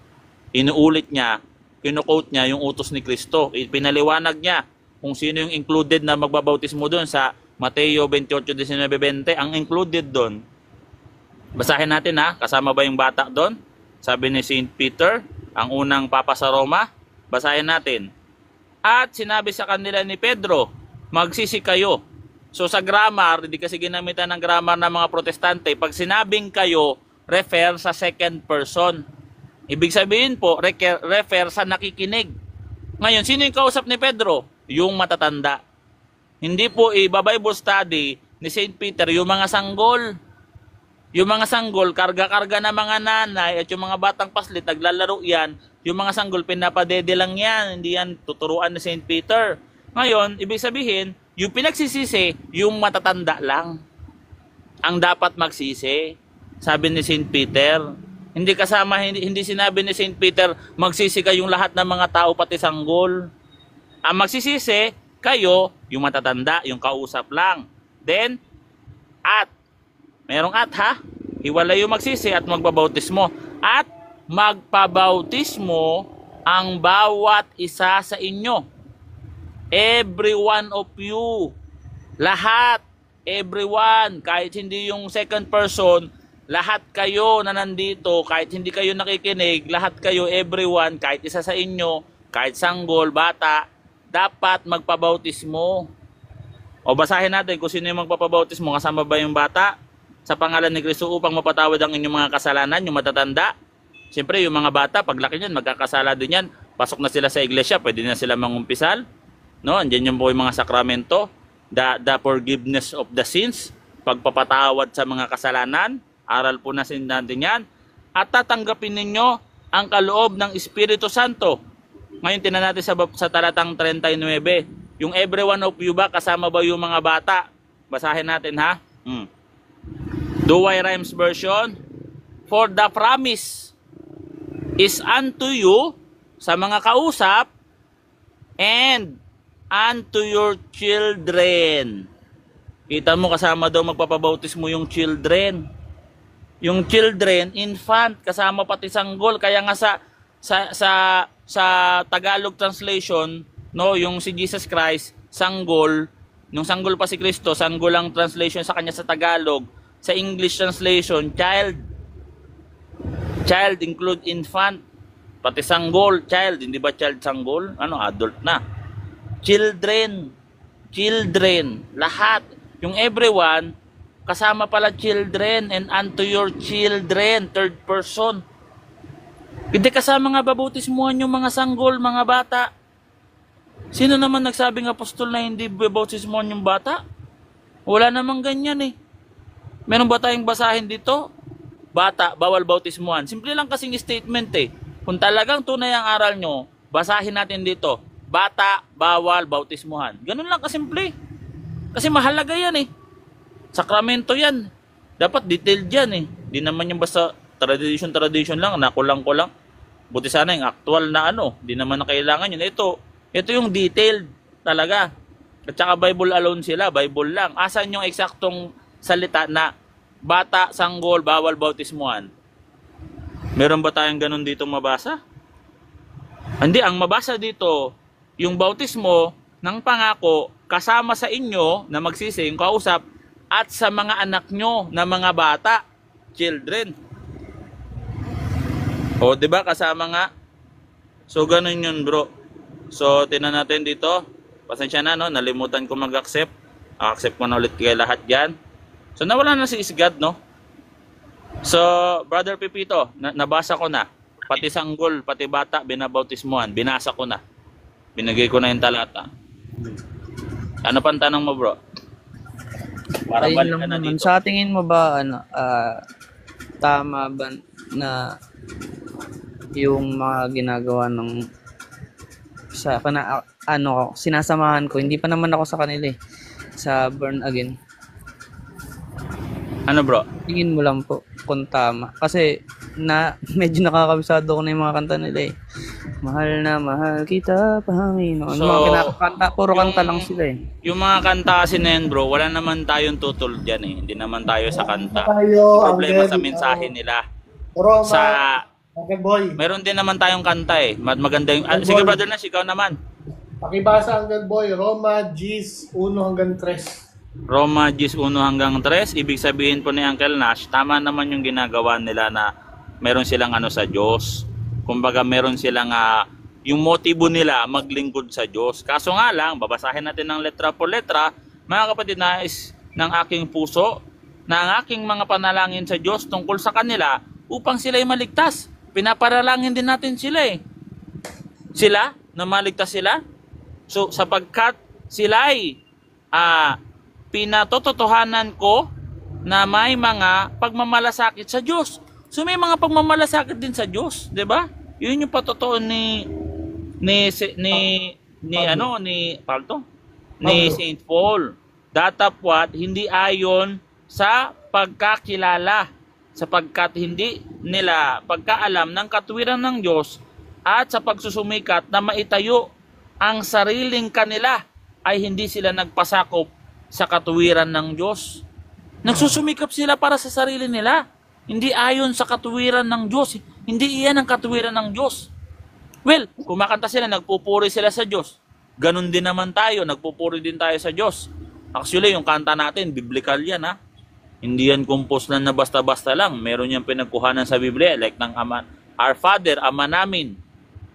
Inuulit niya, kinuquote niya yung utos ni Kristo. Pinaliwanag niya kung sino yung included na magbabautismo doon sa Mateo 28:19-20. Ang included doon, basahin natin kasama ba yung bata doon? Sabi ni Saint Peter, ang unang papa sa Roma, basahin natin. At sinabi sa kanila ni Pedro, magsisi kayo. So sa grammar, hindi kasi ginamitan ng grammar ng mga protestante, pag sinabing kayo, refer sa second person. Ibig sabihin po, refer sa nakikinig. Ngayon, sino yung kausap ni Pedro? Yung matatanda. Hindi po Bible study ni Saint Peter yung mga sanggol. Yung mga sanggol, karga-karga na mga nanay at yung mga batang paslit, naglalaro yan. Yung mga sanggol, pinapadede lang yan. Hindi yan tuturuan ni Saint Peter. Ngayon, ibig sabihin, yung pinagsisisi, yung matatanda lang ang dapat magsisi. Sabi ni Saint Peter. Hindi sinabi ni Saint Peter, magsisi kayong lahat ng mga tao, pati sanggol. Ang magsisisi, kayo, yung matatanda, yung kausap lang. Then, merong hiwalay yung magsisi at magbabautismo. At magpabautismo ang bawat isa sa inyo. Every one of you. Lahat. Everyone. Kahit hindi yung second person, lahat kayo na nandito, kahit hindi kayo nakikinig, lahat kayo, everyone, kahit isa sa inyo, kahit sanggol, bata, dapat magpabautismo. O basahin natin kung sino yung magpapabautismo, kasama ba yung bata? sa pangalan ni Kristo upang mapatawad ang inyong mga kasalanan, yung matatanda. Siyempre, yung mga bata, paglaki niyan, magkakasala din yan. Pasok na sila sa iglesia, pwede na sila mangumpisal. No? Andiyan yung po yung mga sakramento, the forgiveness of the sins, pagpapatawad sa mga kasalanan, aral po na natin yan. At tatanggapin ninyo ang kaloob ng Espiritu Santo. Ngayon, tinan natin sa talatang 39. Yung every one of you ba, kasama ba yung mga bata? Basahin natin ha. Douay Rhymes version. For the promise is unto you, sa mga kausap, and unto your children. Kita mo, kasama daw magpapabautismo yung children. Yung children, infant, kasama pati sanggol. Kaya nga sa Tagalog translation, no, yung si Jesus Christ, sanggol, nung sanggol pa si Kristo, sanggol ang translation sa kanya sa Tagalog. Sa English translation, child. Child include infant. Pati sanggol, child. Hindi ba child sanggol? Ano, adult na. Children. Children. Lahat. Yung everyone, kasama pala children and unto your children. Third person. Hindi kasama nga babautismuhan yung mga sanggol, mga bata. Sino naman nagsabing apostol na hindi babautismuhan yung bata? Wala namang ganyan eh. Meron ba tayong basahin dito? Bata, bawal bautismuhan. Simple lang kasing statement eh. Kung talagang tunay ang aral nyo, basahin natin dito. Bata, bawal bautismuhan. Ganun lang kasimple. Kasi mahalaga yan eh. Sakramento yan. Dapat detailed yan eh. Di naman yung basta tradition lang, nakulang-kulang. Buti sana yung actual na ano. Di naman na kailangan yun. Ito yung detailed talaga. At saka Bible alone sila, Bible lang. Asan yung eksaktong salita na bata, sanggol, bawal bautismuhan? Meron ba tayong ganun dito mabasa? Hindi, ang mabasa dito, yung bautismo ng pangako kasama sa inyo na magsising, kausap, at sa mga anak nyo na mga bata, children. O, di ba kasama nga? So, ganun yun, bro. So, tinan natin dito. Pasensya na, no? Nalimutan ko mag-accept. Accept ko na ulit kay lahat dyan. So, nawala na si Isgad, no? So, Brother Pipito, nabasa ko na. Pati sanggol, pati bata, binabautismuhan. Binasa ko na. Binigay ko na yung talata. Ano pang tanong mo, bro? Para Ayun balik lang ka na naman. dito. Sa tingin mo ba, tama ba na yung mga ginagawa ng sinasamahan ko, hindi pa naman ako sa kanila eh, sa Born Again. Ano, bro? Tingin mo lang po kung tama. Kasi medyo nakakabisado ko na yung mga kanta nila eh. Mahal na mahal kita, Panginoon. So, mga kinakanta, puro kanta lang sila eh. Yung mga kanta kasi na yan, bro, wala naman tayong tutol dyan eh. Hindi naman tayo sa kanta. Tayo, Yung problema Angel, sa mensahe nila. Roma, Sa, Uncle Boy. meron din naman tayong kanta eh. Maganda yung, sige, Brother Nash, ikaw naman. Pakibasa, Uncle Boy. Roma, Gis, 1 hanggang 3. Roma 10:1 hanggang 3, ibig sabihin po ni Uncle Nash, tama naman yung ginagawa nila na meron silang ano sa Diyos. Kumbaga meron silang yung motibo nila maglingkod sa Diyos. Kaso nga lang, babasahin natin ng letra por letra, mga kapatid, nais ng aking puso na ang aking mga panalangin sa Diyos tungkol sa kanila upang sila'y maligtas. Pinaparalangin din natin sila eh. Sila, na maligtas sila. So sapagkat sila'y pinatototohanan ko na may mga pagmamalasakit sa Diyos. So may mga pagmamalasakit din sa Diyos, 'di ba? 'Yun yung patotoo ni Saint Paul. Datapwat hindi ayon sa pagkakilala, sapagkat hindi nila pagkaalam ng katuwiran ng Diyos at sa pagsusumikat na maitayo ang sariling kanila ay hindi sila nagpasakop sa katuwiran ng Diyos. Nagsusumikap sila para sa sarili nila. Hindi ayon sa katuwiran ng Diyos. Hindi iyan ang katuwiran ng Diyos. Well, kumakanta sila, nagpupuri sila sa Diyos. Ganon din naman tayo, nagpupuri din tayo sa Diyos. Actually, yung kanta natin, biblical yan ha. Hindi yan compose lang na basta-basta lang. Meron yan pinagkuhanan sa Biblia, like ng Ama, Our Father, Ama namin.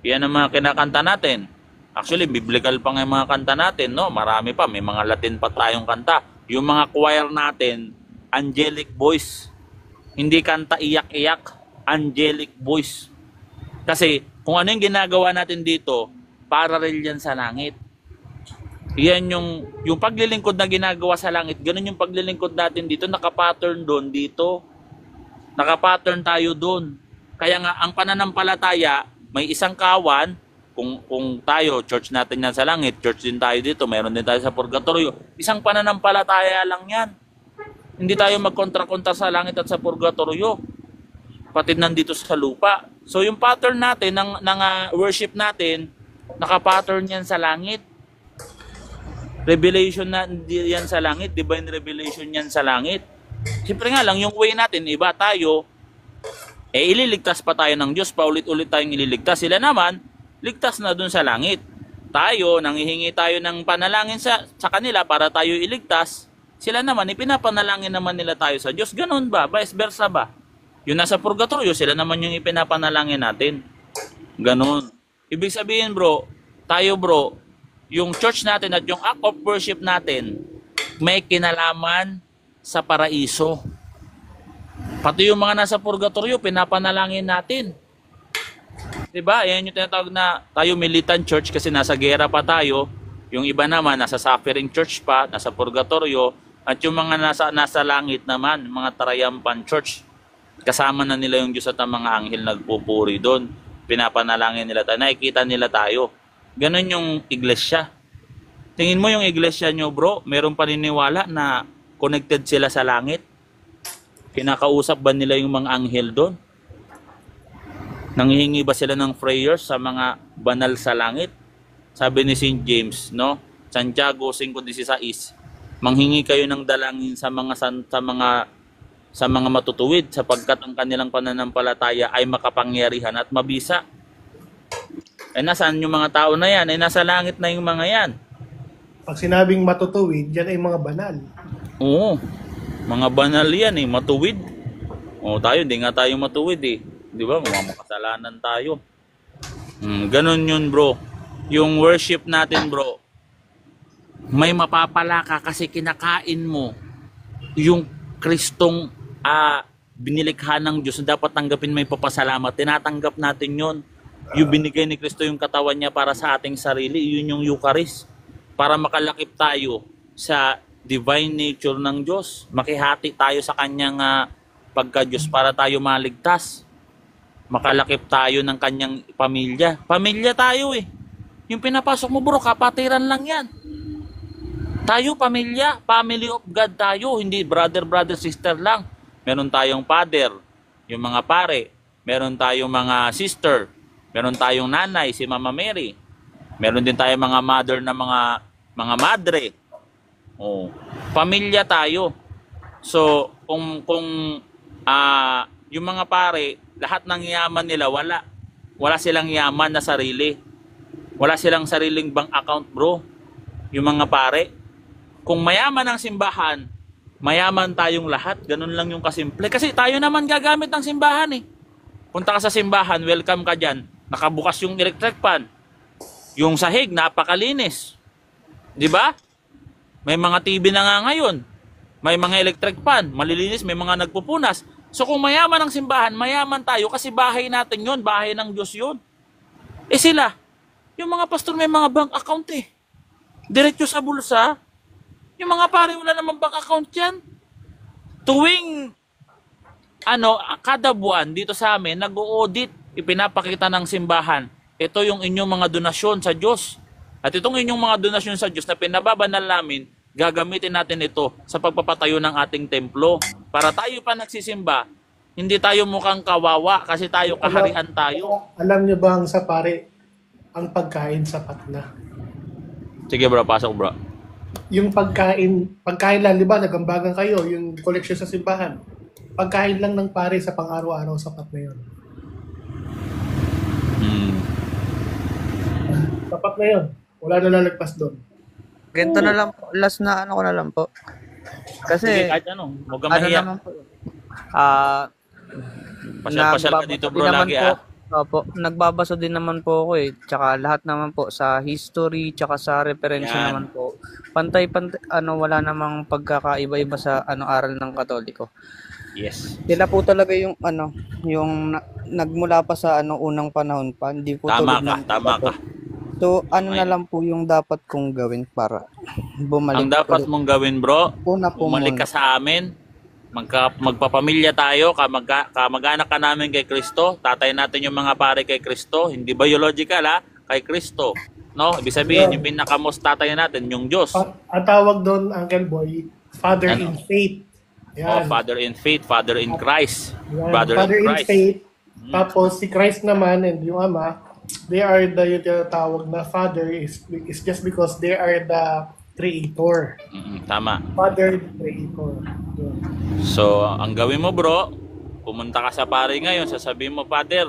Yan ang mga kinakanta natin. Actually, biblical pa nga yung mga kanta natin, no? Marami pa, may mga Latin pa tayong kanta. Yung mga choir natin angelic voice. Hindi kanta iyak-iyak, angelic voice. Kasi kung ano yung ginagawa natin dito, parallel yan sa langit. Yan yung paglilingkod na ginagawa sa langit, ganun yung paglilingkod natin dito, nakapattern doon dito. Nakapattern tayo doon. Kaya nga, ang pananampalataya, may isang kawan, kung tayo, church natin yan sa langit, church din tayo dito, mayroon din tayo sa purgatorio. Isang pananampalataya lang yan. Hindi tayo magkontra-kontra sa langit at sa purgatorio. Pati nandito sa lupa. So yung pattern natin, ng worship natin, nakapattern yan sa langit. Revelation na yan sa langit, divine revelation yan sa langit. Siyempre nga lang, yung way natin, iba tayo, ililigtas pa tayo ng Diyos, paulit-ulit tayong ililigtas. Sila naman, ligtas na dun sa langit. Tayo, nanghihingi tayo ng panalangin sa kanila para tayo iligtas. Sila naman, ipinapanalangin naman nila tayo sa Diyos. Ganun ba? Vice versa ba? Yung nasa purgatorio, sila naman yung ipinapanalangin natin. Ganun. Ibig sabihin bro, yung church natin at yung act of worship natin, may kinalaman sa paraiso. Pati yung mga nasa purgatorio, pinapanalangin natin. Diba? Yan yung tinatawag na tayo militant church kasi nasa gera pa tayo. Yung iba naman, nasa suffering church pa, nasa purgatorio. At yung mga nasa langit naman, mga triumphant church. Kasama na nila yung Diyos at ang mga anghel nagpupuri doon. Pinapanalangin nila tayo. Nakikita nila tayo. Ganon yung iglesia. Tingin mo yung iglesia nyo bro, meron paniniwala na connected sila sa langit? Kinakausap ba nila yung mga anghel doon? Nanghihingi ba sila ng prayers sa mga banal sa langit? Sabi ni St. James, no? Santiago 5:16, manghingi kayo ng dalangin sa mga matutuwid sapagkat ang kanilang pananampalataya ay makapangyarihan at mabisa. Eh nasaan yung mga tao na yan? Eh nasa langit na yung mga yan. Pag sinabing matutuwid, yan ay mga banal. Oo. Mga banal yan eh, matuwid. O tayo, hindi nga tayo matuwid eh. Di ba? Mga makasalanan tayo. Ganon yun bro. Yung worship natin bro, may mapapala ka kasi kinakain mo yung Kristong binilikha ng Diyos na dapat tanggapin, may papasalamat. Tinatanggap natin yun. Yung binigay ni Kristo yung katawan niya para sa ating sarili, yun yung Eucharist. Para makalakip tayo sa divine nature ng Diyos. Makihati tayo sa kanyang pagka-Diyos para tayo maligtas. Makalakip tayo ng kanyang pamilya. Pamilya tayo eh. Yung pinapasok mo bro, kapatiran lang yan. Tayo pamilya, family of God tayo, hindi brother, sister lang. Meron tayong father, yung mga pare. Meron tayong mga sister. Meron tayong nanay, si Mama Mary. Meron din tayong mga mother na mga madre. Oh, pamilya tayo. So, kung yung mga pare, lahat ng yaman nila wala silang yaman na sarili. Wala silang sariling bank account, bro. Yung mga pare, kung mayaman ang simbahan, mayaman tayong lahat. Ganun lang yung kasimple. Kasi tayo naman gagamit ng simbahan eh. Punta ka sa simbahan, welcome ka dyan. Nakabukas yung electric fan. Yung sahig, napakalinis. Di ba? May mga TV na nga ngayon. May mga electric fan, malilinis, may mga nagpupunas. So kung mayaman ang simbahan, mayaman tayo kasi bahay natin yun, bahay ng Diyos yun. Eh sila, yung mga pastor may mga bank account eh. Diretso sa bulsa. Yung mga pare wala namang bank account yan. Tuwing kada buwan dito sa amin, nag-audit, ipinapakita ng simbahan. Ito yung inyong mga donasyon sa Diyos. At itong inyong mga donasyon sa Diyos na pinababanal namin, gagamitin natin ito sa pagpapatayo ng ating templo. Para tayo pa nagsisimba, hindi tayo mukhang kawawa kasi tayo kaharian tayo. Alam niyo ba ang sa pare, ang pagkain sapat na? Sige bro, pasok bro. Yung pagkain lang, di ba, nagambagan kayo, yung collection sa simbahan. Pagkain lang ng pare sa pang-araw-araw, sapat na yun. Sapat na yun. Wala na lalagpas doon. Ganito na lang po. Last na ko na lang po. Sige, Kasi, kahit huwag ka mahiya. naman po. Pasyal-pasyal ka dito bro lagi po, Opo, nagbabasa din naman po ako eh. Tsaka lahat naman po sa history, tsaka sa referensya Yan. naman po. Pantay-pantay, wala namang pagkakaiba-iba sa aral ng Katoliko. Yes. Sila po talaga yung nagmula pa sa unang panahon pa, hindi po Tama tulad ka, ng tama ka. So, na lang po yung dapat kong gawin para bumalik Ang dapat ulit. mong gawin, bro, Una po bumalik ka muna. sa amin. Magpapamilya tayo, kamag-anak ka namin kay Kristo. Tatay natin yung mga pare kay Kristo. Hindi biological ha, kay Kristo. No? Ibig sabihin, yung pinaka-most tatay natin, yung Diyos. Ang tawag doon, Uncle Boy, Father Ano? in Faith. Oh, Yan. Father in faith, Father in Christ. Yan. Father Father in in Christ. Faith. Tapos si Christ naman and yung Ama, they are yung tinatawag na Father is just because they are the Creator. Tama. Father, Creator. Yun. So, ang gawin mo, bro, pumunta ka sa pare ngayon, sasabihin mo, Father,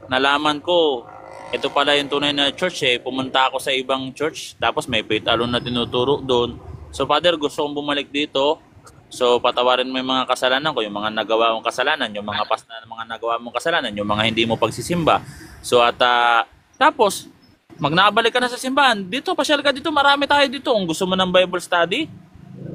nalaman ko, ito pala yung tunay na church eh. Pumunta ako sa ibang church, tapos may faith alone na tinuturo doon. So, Father, gusto kong bumalik dito. So, patawarin mo yung mga kasalanan ko, yung mga nagawa mong kasalanan, yung mga mga nagawa mong kasalanan, yung mga hindi mo pagsisimba. So, tapos, magnabalik ka na sa simbahan. Dito, pasyal ka dito, marami tayo dito. Kung gusto mo ng Bible study,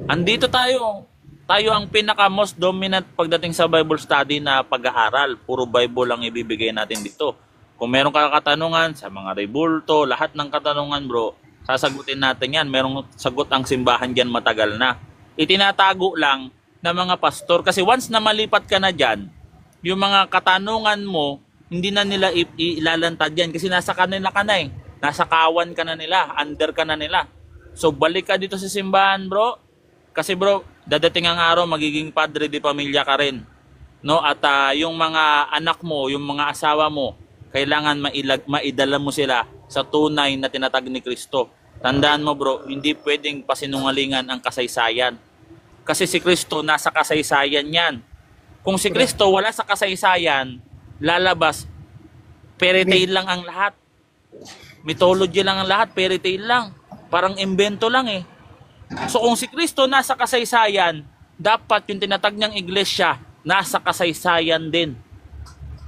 andito tayo. Tayo ang pinaka-most dominant pagdating sa Bible study na pag-aaral. Puro Bible ang ibibigay natin dito. Kung meron ka katanungan sa mga rebulto, lahat ng katanungan, bro, sasagutin natin yan. Merong sagot ang simbahan dyan matagal na. Itinatago lang ng mga pastor. Kasi once na malipat ka na dyan, yung mga katanungan mo, hindi na nila ilalantad yan. Kasi nasa kanila ka na eh. Nasa kawan ka na nila. Under ka na nila. So balik ka dito sa simbahan, bro. Kasi bro, dadating ang araw, magiging padre di pamilya ka rin. No? At yung mga anak mo, yung mga asawa mo, kailangan maidala mo sila sa tunay na tinatag ni Kristo. Tandaan mo bro, hindi pwedeng pasinungalingan ang kasaysayan. Kasi si Kristo nasa kasaysayan yan. Kung si Kristo wala sa kasaysayan, lalabas, fairy tale lang ang lahat. Mythology lang ang lahat, fairy tale lang. Parang imbento lang eh. So kung si Kristo nasa kasaysayan, dapat yung tinatag niyang iglesia, nasa kasaysayan din.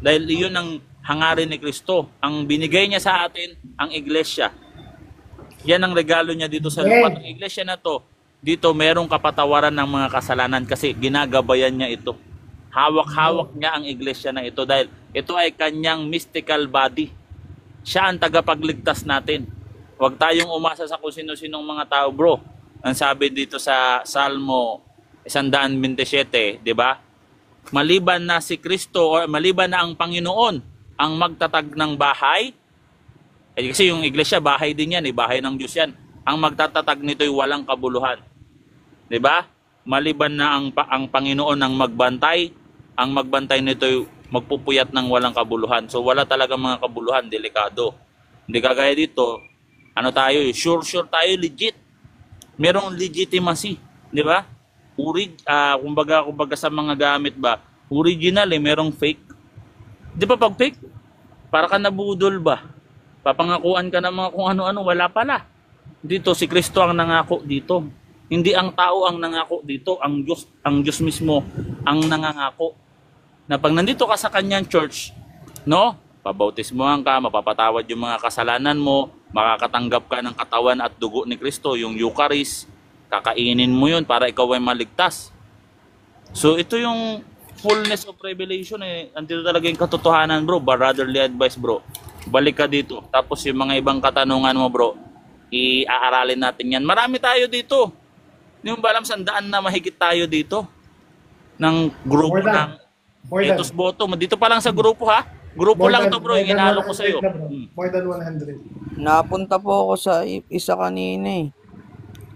Dahil iyon ang hangarin ni Kristo. Ang binigay niya sa atin, ang iglesia. Yan ang regalo niya dito sa lupa. Ang iglesia na to, dito merong kapatawaran ng mga kasalanan kasi ginagabayan niya ito. Hawak-hawak niya ang iglesia na ito dahil ito ay kanyang mystical body. Siya ang tagapagligtas natin. Huwag tayong umasa sa kung sino-sinong mga tao, bro. Ang sabi dito sa Salmo 127, di ba? Maliban na si Kristo o maliban na ang Panginoon ang magtatag ng bahay, kasi yung iglesia bahay din yan, bahay ng Diyos yan. Ang magtatatag nito'y walang kabuluhan. 'Di ba? Maliban na ang Panginoon ang magbantay, ang magbantay nito'y magpupuyat ng walang kabuluhan. So wala talaga mga kabuluhan, delikado. Hindi kagaya dito, ano tayo, sure tayo, legit. Merong legitimacy, 'di ba? Kumbaga sa mga gamit ba, original merong fake. 'Di ba pag fake, para ka nabudol ba? Papangakuan ka ng mga kung ano-ano, wala pala. Dito si Kristo ang nangako dito. Hindi ang tao ang nangako dito, ang Diyos mismo ang nangangako. Na pag nandito ka sa kanyang church, no? Pabautismohan ka, mapapatawad yung mga kasalanan mo, makakatanggap ka ng katawan at dugo ni Kristo, yung Eucharist, kakainin mo yun para ikaw ay maligtas. So ito yung fullness of revelation andito talaga yung katotohanan bro, brotherly advice bro. Balik ka dito. Tapos yung mga ibang katanungan mo bro, iaaralin natin yan. Marami tayo dito. Hindi mo ba alam, 100 na mahigit tayo dito ng grupo ng Etos Boto. Dito pa lang sa grupo ha. Grupo lang to bro, yung inalo ko sa'yo. More than 100. Napunta po ako sa isa kanina eh.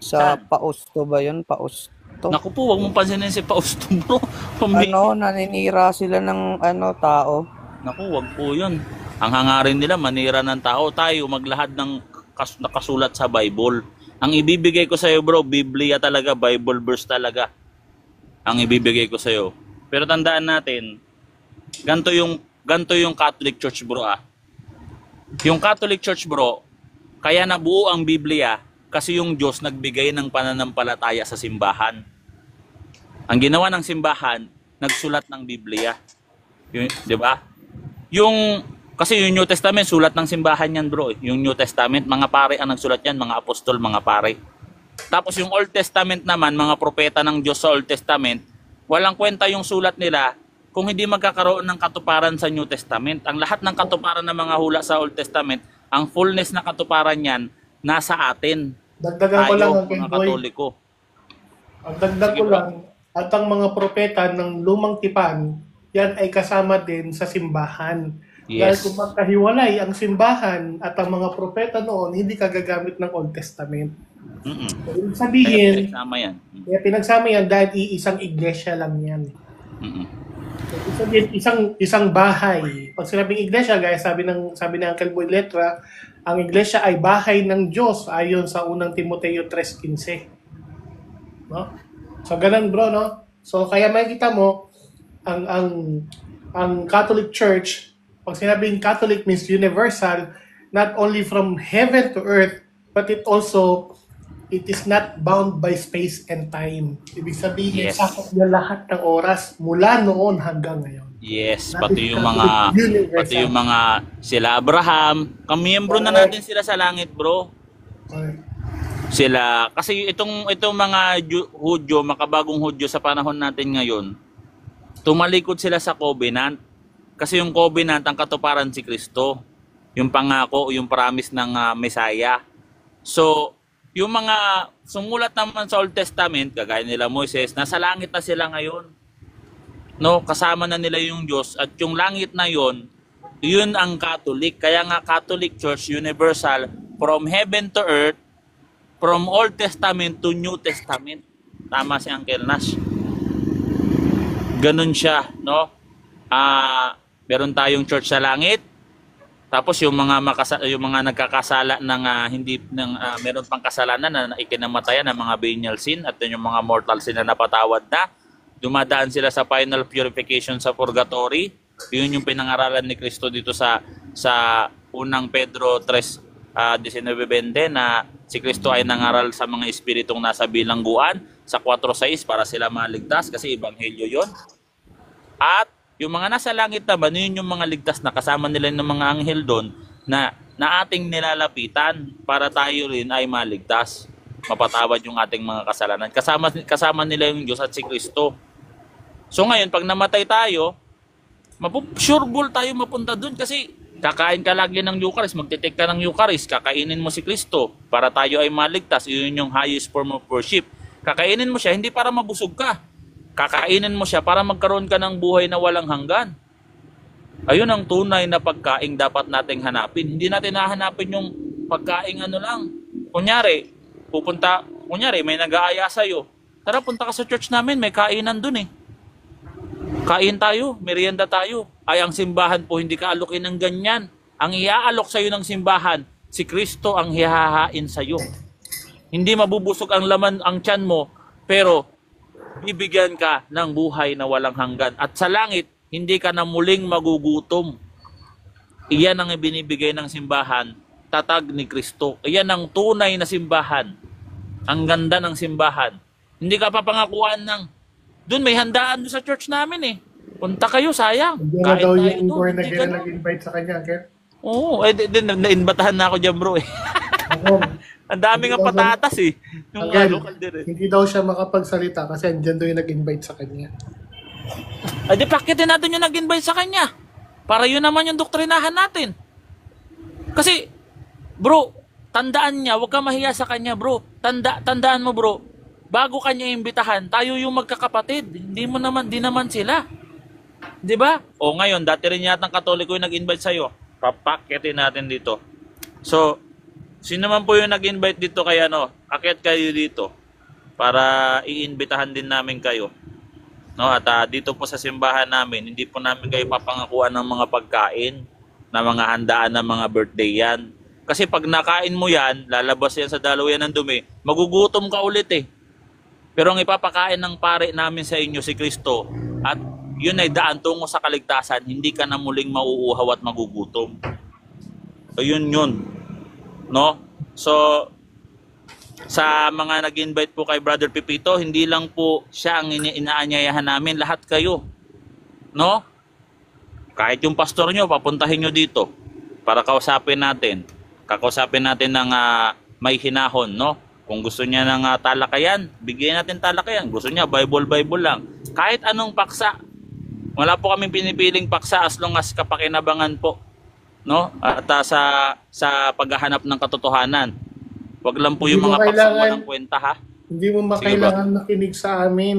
Sa Pausto ba yun? Pausto. Naku po, wag mong pansinin si Fausto bro. Naninira sila ng tao. Naku, wag po yun. Ang hangarin nila, manira ng tao. Tayo, maglahad ng nakasulat sa Bible. Ang ibibigay ko sa'yo bro, Biblia talaga, Bible verse talaga. Ang ibibigay ko sa'yo. Pero tandaan natin, ganito yung Catholic Church bro Yung Catholic Church bro, kaya nabuo ang Biblia kasi yung Diyos nagbigay ng pananampalataya sa simbahan. Ang ginawa ng simbahan, nagsulat ng Biblia. Di ba? Yung Kasi yung New Testament, sulat ng simbahan yan bro. Yung New Testament, mga pare ang nagsulat yan, mga apostol, mga pare. Tapos yung Old Testament naman, mga propeta ng Diyos sa Old Testament, walang kwenta yung sulat nila kung hindi magkakaroon ng katuparan sa New Testament. Ang lahat ng katuparan ng mga hula sa Old Testament, ang fullness na katuparan yan, nasa atin. Dagdagan ko lang Tayo, ang mga Boy. Katoliko. Ang dagdag ko Sige, bro. lang, at ang mga propeta ng lumang tipan, yan ay kasama din sa simbahan. Dahil Yes. kung magkahiwalay ang simbahan at ang mga propeta noon, hindi kagagamit ng Old Testament. Mm-mm. So, ibig Kaya sabihin, pinagsama yan. kaya pinagsama yan dahil iisang iglesia lang yan. Mm-mm. So, ibig sabihin, isang bahay. Pag sinabing iglesia, gaya sabi ni Uncle Boy Letra, ang iglesia ay bahay ng Diyos ayon sa unang Timoteo 3:15. No? So ganun bro, no? So kaya makikita mo ang Catholic Church, pag sinabing Catholic means universal, not only from heaven to earth, but it is not bound by space and time. Ibig sabihin, Yes. sakop niya lahat ng oras mula noon hanggang ngayon. Yes, That pati is yung Catholic mga universal. pati yung mga sila Abraham, kamiyembro na natin sila sa langit, bro. Okay. Sila kasi itong mga Hudyo, makabagong Hudyo sa panahon natin ngayon, tumalikod sila sa covenant. Kasi yung covenant ang katuparan si Kristo, yung pangako, yung promise ng Messiah. So, yung mga sumulat naman sa Old Testament, kagaya nila Moises, nasa langit na sila ngayon. No, kasama na nila yung Diyos at yung langit na yon, yun ang Catholic. Kaya nga Catholic Church universal, from heaven to earth, from Old Testament to New Testament. Tama si Uncle Nash. Ganun siya, no? Meron tayong church sa langit. Tapos yung mga nagkakasala ng meron pang kasalanan na ikinamatayan ng mga venial sin at yung mga mortal sin na napatawad na, dumadaan sila sa final purification sa purgatory. Yun yung pinangaralan ni Kristo dito sa unang Pedro 3:19-20 na si Kristo ay nangaral sa mga espiritong nasa bilangguan sa 4:6 para sila maligtas kasi ebanghelyo yon. At yung mga nasa langit naman, yun yung mga ligtas na kasama nila ng mga anghel doon na ating nilalapitan para tayo rin ay maligtas. Mapatawad yung ating mga kasalanan. Kasama nila yung Diyos at si Kristo. So ngayon, pag namatay tayo, sure goal tayo mapunta doon kasi kakain ka lagi ng Eucharist, magtitik ka ng Eucharist, kakainin mo si Kristo para tayo ay maligtas. Yun yung highest form of worship. Kakainin mo siya, hindi para mabusog ka. Kakainin mo siya para magkaroon ka ng buhay na walang hanggan. Ayun ang tunay na pagkain dapat nating hanapin. Hindi natin hahanapin yung pagkain lang. Kunyari, may nag-aaya sa'yo. Tara, punta ka sa church namin, may kainan dun eh. Kain tayo, merienda tayo. Ay, ang simbahan po, hindi ka alokin ng ganyan. Ang iaalok sa'yo ng simbahan, si Kristo ang hihahain sa'yo. Hindi mabubusog ang laman, ang tiyan mo, pero bibigyan ka ng buhay na walang hanggan. At sa langit, hindi ka na muling magugutom. Iyan ang ibinibigay ng simbahan, tatag ni Kristo. Iyan ang tunay na simbahan. Ang ganda ng simbahan. Hindi ka papangakuan ng, doon may handaan doon sa church namin eh. Punta kayo, sayang. Hindi na Kain daw tayo yung doon. born Hindi again ganun. nag-invite sa kanya, Uncle. Oo, nainbatahan na ako dyan bro eh. Ako, Ang dami nga patatas eh. Yung Uncle, kalder eh. hindi daw siya makapagsalita kasi andyan daw yung nag-invite sa kanya. Ay di pakitin natin yung nag-invite sa kanya. Para yun naman yung doktrinahan natin. Kasi, bro, tandaan niya, huwag ka mahiya sa kanya bro. Tandaan mo bro, bago kanya imbitahan, tayo yung magkakapatid. Di naman sila. Di ba? O ngayon, dati rin yata ng Katoliko yung nag-invite sa'yo. Papakitin natin dito. So, sino man po yung nag-invite dito kaya akit kayo dito para iimbitahan din namin kayo. No, at dito po sa simbahan namin, hindi po namin kayo papangakuan ng mga pagkain, na mga handaan ng mga birthday yan. Kasi pag nakain mo yan, lalabas yan sa dalaw yan ng dumi, magugutom ka ulit eh. Pero ang ipapakain ng pare namin sa inyo si Kristo at yun ay daan tungo sa kaligtasan, hindi ka na muling mauuhaw at magugutom. So yun. No? So, sa mga nag-invite po kay Brother Pipito, hindi lang po siya ang inaanyayahan namin, lahat kayo. No? Kahit yung pastor nyo, papuntahin nyo dito para kausapin natin. Kakausapin natin ng may hinahon, no? Kung gusto niya ng talakayan, bigyan natin talakayan. Gusto niya, Bible lang. Kahit anong paksa. Wala po kaming pinipiling paksa as long as kapakinabangan po, no? At sa paghahanap ng katotohanan. Wag lang po yung Hindi mo mga paksa kailangan- walang kwenta, ha? Hindi mo Sige, makailangan makinig sa amin,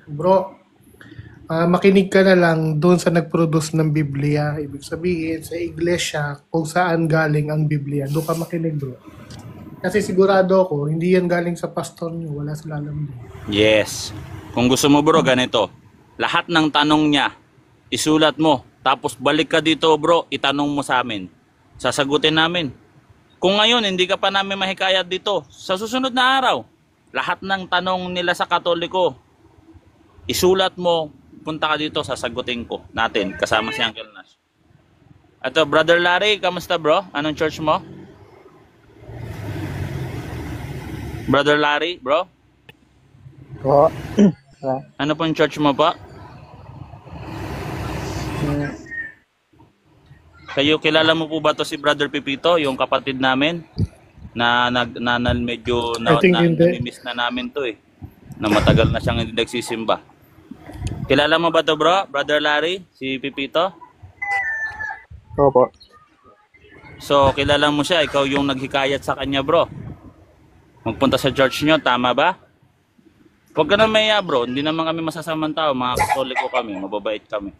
bro. Makinig ka na lang doon sa nag-produce ng Biblia. Ibig sabihin, sa iglesia, kung saan galing ang Biblia. Doon ka makinig, bro. Kasi sigurado ako, hindi yan galing sa pastor niyo. Wala sila alam din. Yes. Kung gusto mo bro, ganito. Lahat ng tanong niya, isulat mo. Tapos balik ka dito bro, itanong mo sa amin. Sasagutin namin. Kung ngayon, hindi ka pa namin mahikayat dito, sa susunod na araw, lahat ng tanong nila sa Katoliko, isulat mo, punta ka dito, sasagutin ko natin, kasama si Uncle Nash. Ito, Brother Larry, kamusta bro? Anong church mo? Brother Larry, bro? Po. Ano pong church mo pa? Kayo, kilala mo po ba to si Brother Pipito, yung kapatid namin? Na medyo I think hindi. namimiss na namin to eh. Na matagal na siyang hindi nagsisimba. Kilala mo ba to bro? Brother Larry? Si Pipito? Opo. So, kilala mo siya. Ikaw yung naghikayat sa kanya bro. Magpunta sa church nyo, tama ba? Huwag ka na maya bro. Hindi naman kami masasamang tao. Mga Katoliko kami. Mababait kami.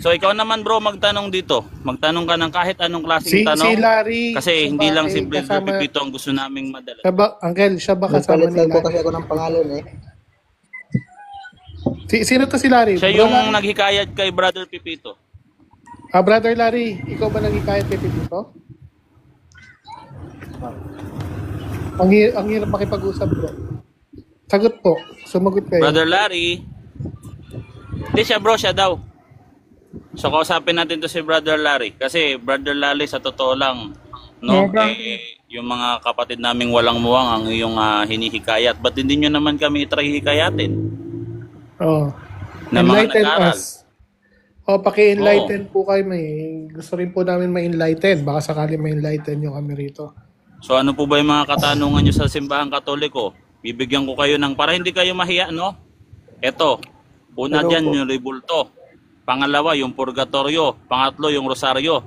So, ikaw naman bro, magtanong dito. Magtanong ka ng kahit anong klaseng tanong. Si Larry. Kasi siya hindi ba lang si ay Brother kasama- Pipito ang gusto naming madala. Siya ba, Uncle, siya ba kasama ni Larry? ako ng pangalan eh. Sino to si Larry? Siya Bro yung Larry? naghikayat kay Brother Pipito. Brother Larry, ikaw ba nangikayat kay Pipito? Ang hirap makipag-usap, bro. Sagot po. Sumagot kayo. Brother Larry. Hindi siya bro, siya daw. So kausapin natin to si Brother Larry. Kasi Brother Larry sa totoo lang, no? Yung mga kapatid naming walang muwang ang iyong hinihikayat. Ba't hindi nyo naman kami itry hikayatin? Oh. Na mga Enlighten nag-aral. us. Paki-enlighten po kayo. Gusto rin po namin ma-enlighten. Baka sakali ma-enlighten nyo kami rito. So ano po ba yung mga katanungan nyo sa simbahang Katoliko? Bibigyan ko kayo ng, para hindi kayo mahiya, no? Eto, una dyan yung rebulto. Pangalawa, yung purgatorio. Pangatlo, yung rosaryo.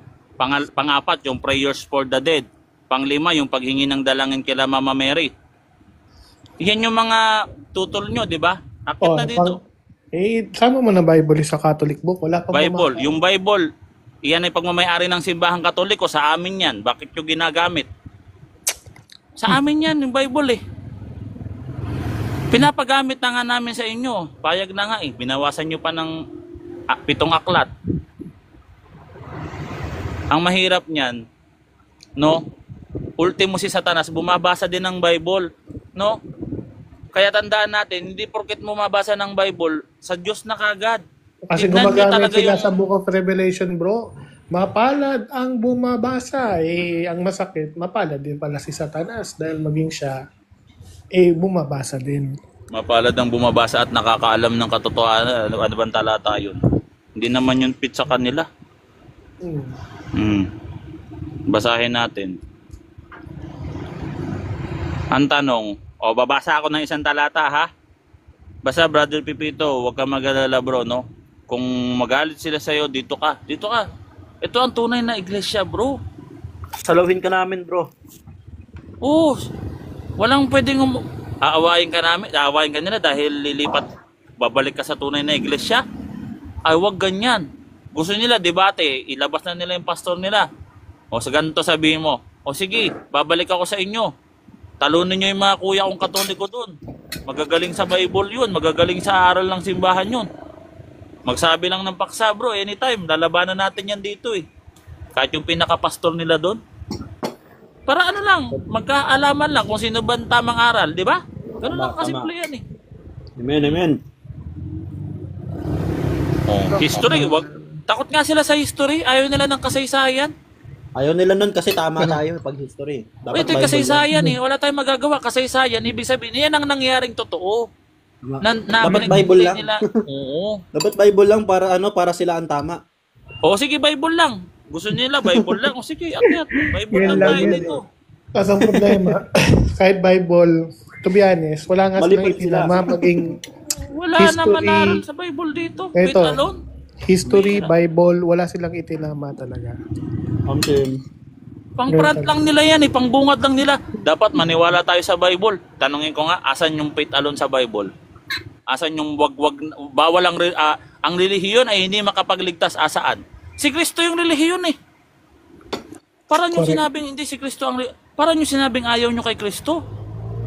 Pangapat, yung prayers for the dead. Panglima, yung paghingi ng dalangin kila Mama Mary. Yan yung mga tutol nyo, di ba? Akit na dito. Sama mo na Bible sa Catholic book. Wala pa Bible. Yung Bible, iyan ay pagmamayari ng simbahang Katoliko. Sa amin yan. Bakit yung ginagamit? Sa amin yan, yung Bible eh. Pinapagamit na nga namin sa inyo. Payag na nga eh. Binawasan nyo pa ng 7 aklat. Ang mahirap niyan, no? Ultimo si Satanas, bumabasa din ng Bible, no? Kaya tandaan natin, hindi porket bumabasa ng Bible, sa Diyos na kagad. Kasi Tignan nyo gumagamit talaga sila yung- sa Book of Revelation, bro. Mapalad ang bumabasa. Ang masakit, mapalad din pala si Satanas dahil maging siya, bumabasa din. Mapalad ang bumabasa at nakakaalam ng katotohanan. Ano bang talata yun? Hindi naman yun fit sa kanila. Basahin natin. Ang tanong, babasa ako ng isang talata ha? Basta Brother Pipito, huwag ka mag-alala bro, no? Kung magalit sila sa'yo, dito ka. Dito ka. Ito ang tunay na iglesia bro. Salawin ka namin, bro. Oo. Walang pwedeng aawayin ka namin, aawayin ka nila dahil lilipat, babalik ka sa tunay na iglesia. Ay, wag ganyan. Gusto nila debate, ilabas na nila yung pastor nila. O sa ganito sabihin mo, o sige, babalik ako sa inyo. Talunin nyo yung mga kuya kong Katoliko doon. Magagaling sa Bible yun, magagaling sa aral ng simbahan yun. Magsabi lang ng paksa bro, anytime, lalabanan natin yan dito eh. Kahit yung pinakapastor nila doon. Para ano lang, magkaalaman lang kung sino ba ang tamang aral, di ba? Ganun lang Tama. kasimple yan eh. Amen, amen. History, takot nga sila sa history, ayaw nila ng kasaysayan. Ayaw nila nun kasi tama tayo pag history. Ito yung kasaysayan eh, wala tayong magagawa. Kasaysayan, ibig sabihin, yan ang nangyaring totoo. Dapat Bible lang. nila. Oo. Dapat Bible lang para ano, para sila ang tama. O sige, Bible lang. Gusto nila, Bible lang. O sige, akyat. Bible Yan lang lang tayo yun. dito. Kasi ang problema, kahit Bible, to be honest, wala nga silang Malipad sila. itinama maging Wala History. naman aral sa Bible dito. Faith Ito. alone. history, Bible, wala silang itinama talaga. Amen. Pang-front lang nila yan eh. Pangbungad lang nila. Dapat maniwala tayo sa Bible. Tanungin ko nga, asan yung faith alone sa Bible? Asan yung wag-wag, bawal ang relihiyon ay hindi makapagligtas asaan? Si Kristo yung relihiyon eh. Para nyo Correct. sinabing hindi si Kristo ang para nyo sinabing ayaw nyo kay Kristo.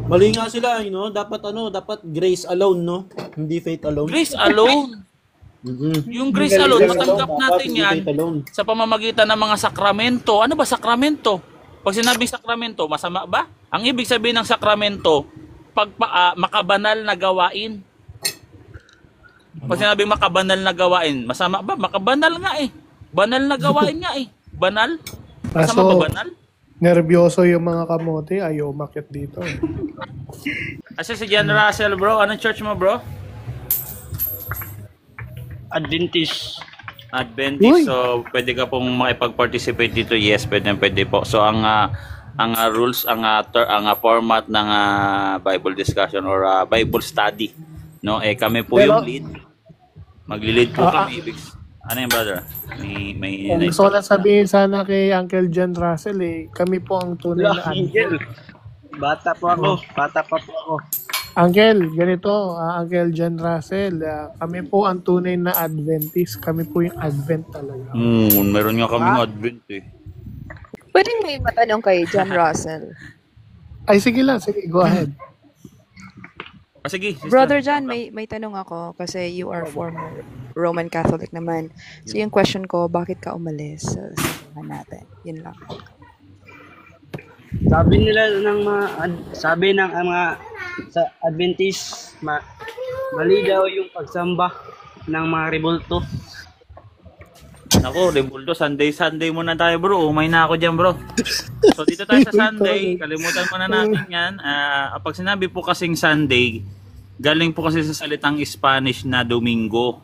Mali nga sila, dapat grace alone, no? Hindi faith alone. Grace alone. Yung grace alone, matanggap natin Hindi yan faith alone. sa pamamagitan ng mga sakramento. Ano ba sakramento? Pag sinabing sakramento, masama ba? Ang ibig sabihin ng sakramento, makabanal na gawain. Pag sinabing makabanal na gawain, masama ba? Makabanal nga eh. Banal na gawain nga eh. Banal? Masama Kaso, ba banal? nervyoso yung mga kamote, ayaw umakyat dito. Kasi si John Russell bro, anong church mo bro? Adventist. Adventist. Uy. So pwede ka pong makipag-participate dito. Yes, pwede po. So ang rules, ang format ng Bible discussion or Bible study, no? Kami po yung lead. Magli-lead po kami. Ano yung brother? May Gusto ko lang sabihin sana kay Uncle John Russell kami po ang tunay na Angel. Bata pa po ako. Uncle, ganito, Uncle John Russell, kami po ang tunay na Adventist. Kami po yung Advent talaga. Meron nga kaming Advent eh. Pwedeng may matanong kay John Russell. Ay, sige, go ahead. Sige, sister. Brother John, may tanong ako kasi you are former Roman Catholic naman. So yung question ko, bakit ka umalis sa simbahan natin? Yun lang. Sabi nila sabi ng mga sa Adventist, mali daw yung pagsamba ng mga rebulto. Nako, Rebulto, Sunday muna tayo bro. Umay na ako dyan bro. So dito tayo sa Sunday, kalimutan muna natin yan. Pag sinabi po kasing Sunday, galing po kasi sa salitang Spanish na Domingo.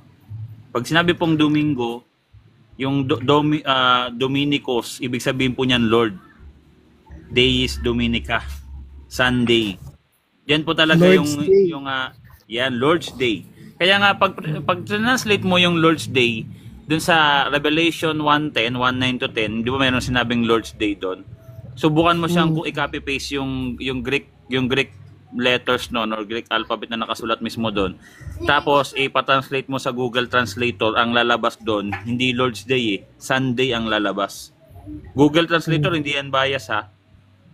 Pag sinabi pong Domingo, yung Dominicos, ibig sabihin po niyan Lord. Deis Dominica, Sunday. Yan po talaga Lord's Day. Lord's Day. Kaya nga pag translate mo yung Lord's Day dun sa Revelation 1:10, 1:9 to 10, di ba mayroong sinabing Lord's Day doon? Subukan mo siyang kung i-copy paste yung Greek letters no or Greek alphabet na nakasulat mismo doon. Tapos ipa-translate mo sa Google Translator, ang lalabas doon, hindi Lord's Day Sunday ang lalabas. Google Translator hindi yan bias ha.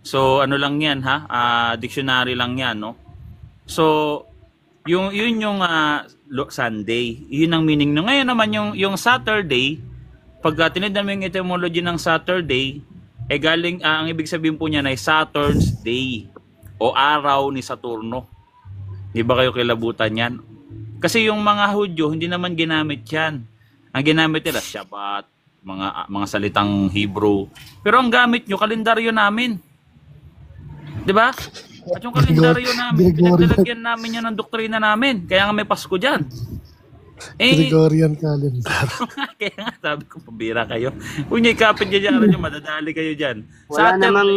So ano lang yan ha? Dictionary lang yan no. So yun yung Sunday. Yun ang meaning no. Ngayon naman yung Saturday, pag tinignan mo yung etymology ng Saturday, galing ang ibig sabihin po niya ay Saturn's Day o araw ni Saturno. Di ba kayo kilabutan yan? Kasi yung mga Hudyo hindi naman ginamit yan. Ang ginamit nila Shabbat, mga salitang Hebrew. Pero ang gamit nyo kalendaryo namin. Di ba? At yung kalendaryo namin, pinaglalagyan namin yan ng doktrina namin. Kaya nga may Pasko dyan. Gregorian calendar. Kaya nga sabi ko, pabira kayo. Kung nyo ikapit nyo dyan, madadali kayo dyan. Wala Saturday, namang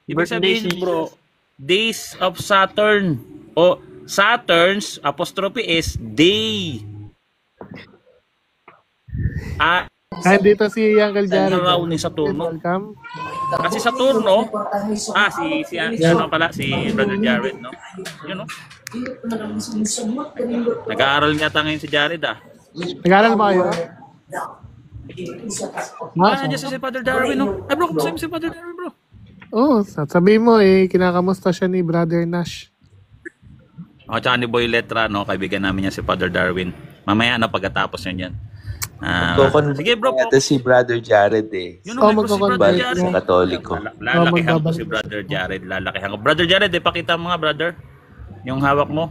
ibig birthday sabihin bro, days of Saturn. O Saturn's apostrophe is day. Dito si Uncle Jared. Araw ni Saturno. Welcome. Kasi Saturno, si Brother Jared, no? Yun, no? Nag-aaral yata ngayon si Jared, Nag-aaral ba kayo? Nandiyan si Father Darwin, no? Ay, bro, kumusta si Father Darwin, bro? Oo, sabihin mo kinakamusta siya ni Brother Nash. Tsaka ni Boy Letra, no? Kaibigan namin yan si Father Darwin. Mamaya na pagkatapos yun yan. Sige bro po. Ito si Brother Jared Yun ang si Brother Balik Jared. sa Katoliko. Lalakihan ko si Brother Jared. Lalakihan ko. Brother Jared, pakita mo nga brother. Yung hawak mo.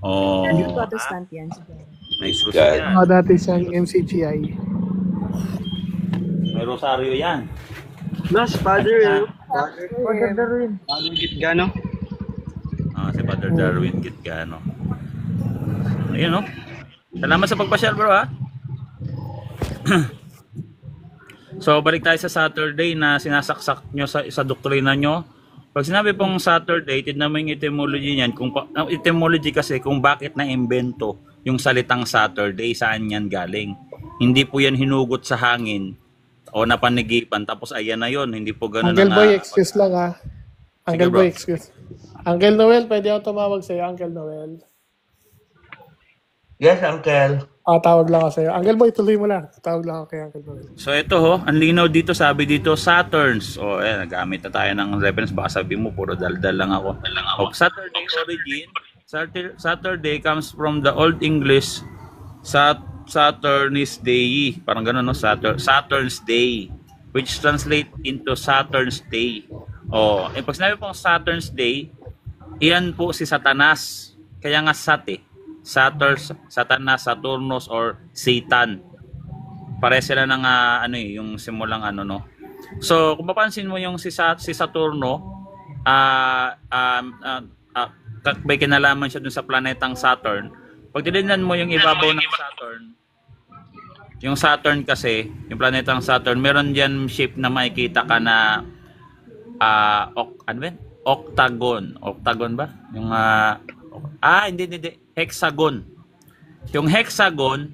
Oh. Protestant yan. May susi yan. Dati siyang MCGI. May rosaryo yan. Mas Father Gitgano. Si Father Darwin Gitgano. Yun, no? Salamat sa pagpasyal, bro, ha? So, balik tayo sa Saturday na sinasaksak nyo sa doktrina nyo. Pag sinabi pong Saturday, tignan mo yung etymology niyan. Ang etymology kasi kung bakit na-imbento yung salitang Saturday, saan yan galing. Hindi po yan hinugot sa hangin o napanigipan, tapos ayan na yon. Hindi po ganun. Uncle na Boy, excuse lang ha. Uncle Sige, bro. Boy, excuse. Uncle Noel, pwede ako tumawag sa'yo, Uncle Noel. Yes, Uncle. Tawag lang ako sa'yo. Uncle Boy, tuloy mo lang. Tawag lang ako kay Uncle Noel. So ito ho, ang linaw dito, sabi dito Saturns. O ayan, nagamit na tayo ng reference. Baka sabi mo, puro daldal lang ako. Of Saturday origin, Saturday comes from the Old English Saturn's Day. Parang gano'n, no? Saturn's Day. Which translate into Saturn's Day. O, pag sinabi pong Saturn's Day, iyan po si Satanas. Kaya nga Satanas, Saturnus, or Satan. Pare sila ng yung simulang no. So, kung mapansin mo yung si Saturno, may kinalaman siya dun sa planetang Saturn. Pag tinignan mo yung ibabaw ng Saturn, yung Saturn kasi, yung planetang Saturn, meron diyan shape na makikita ka na octagon. Octagon ba? Yung hindi. Hexagon. Yung hexagon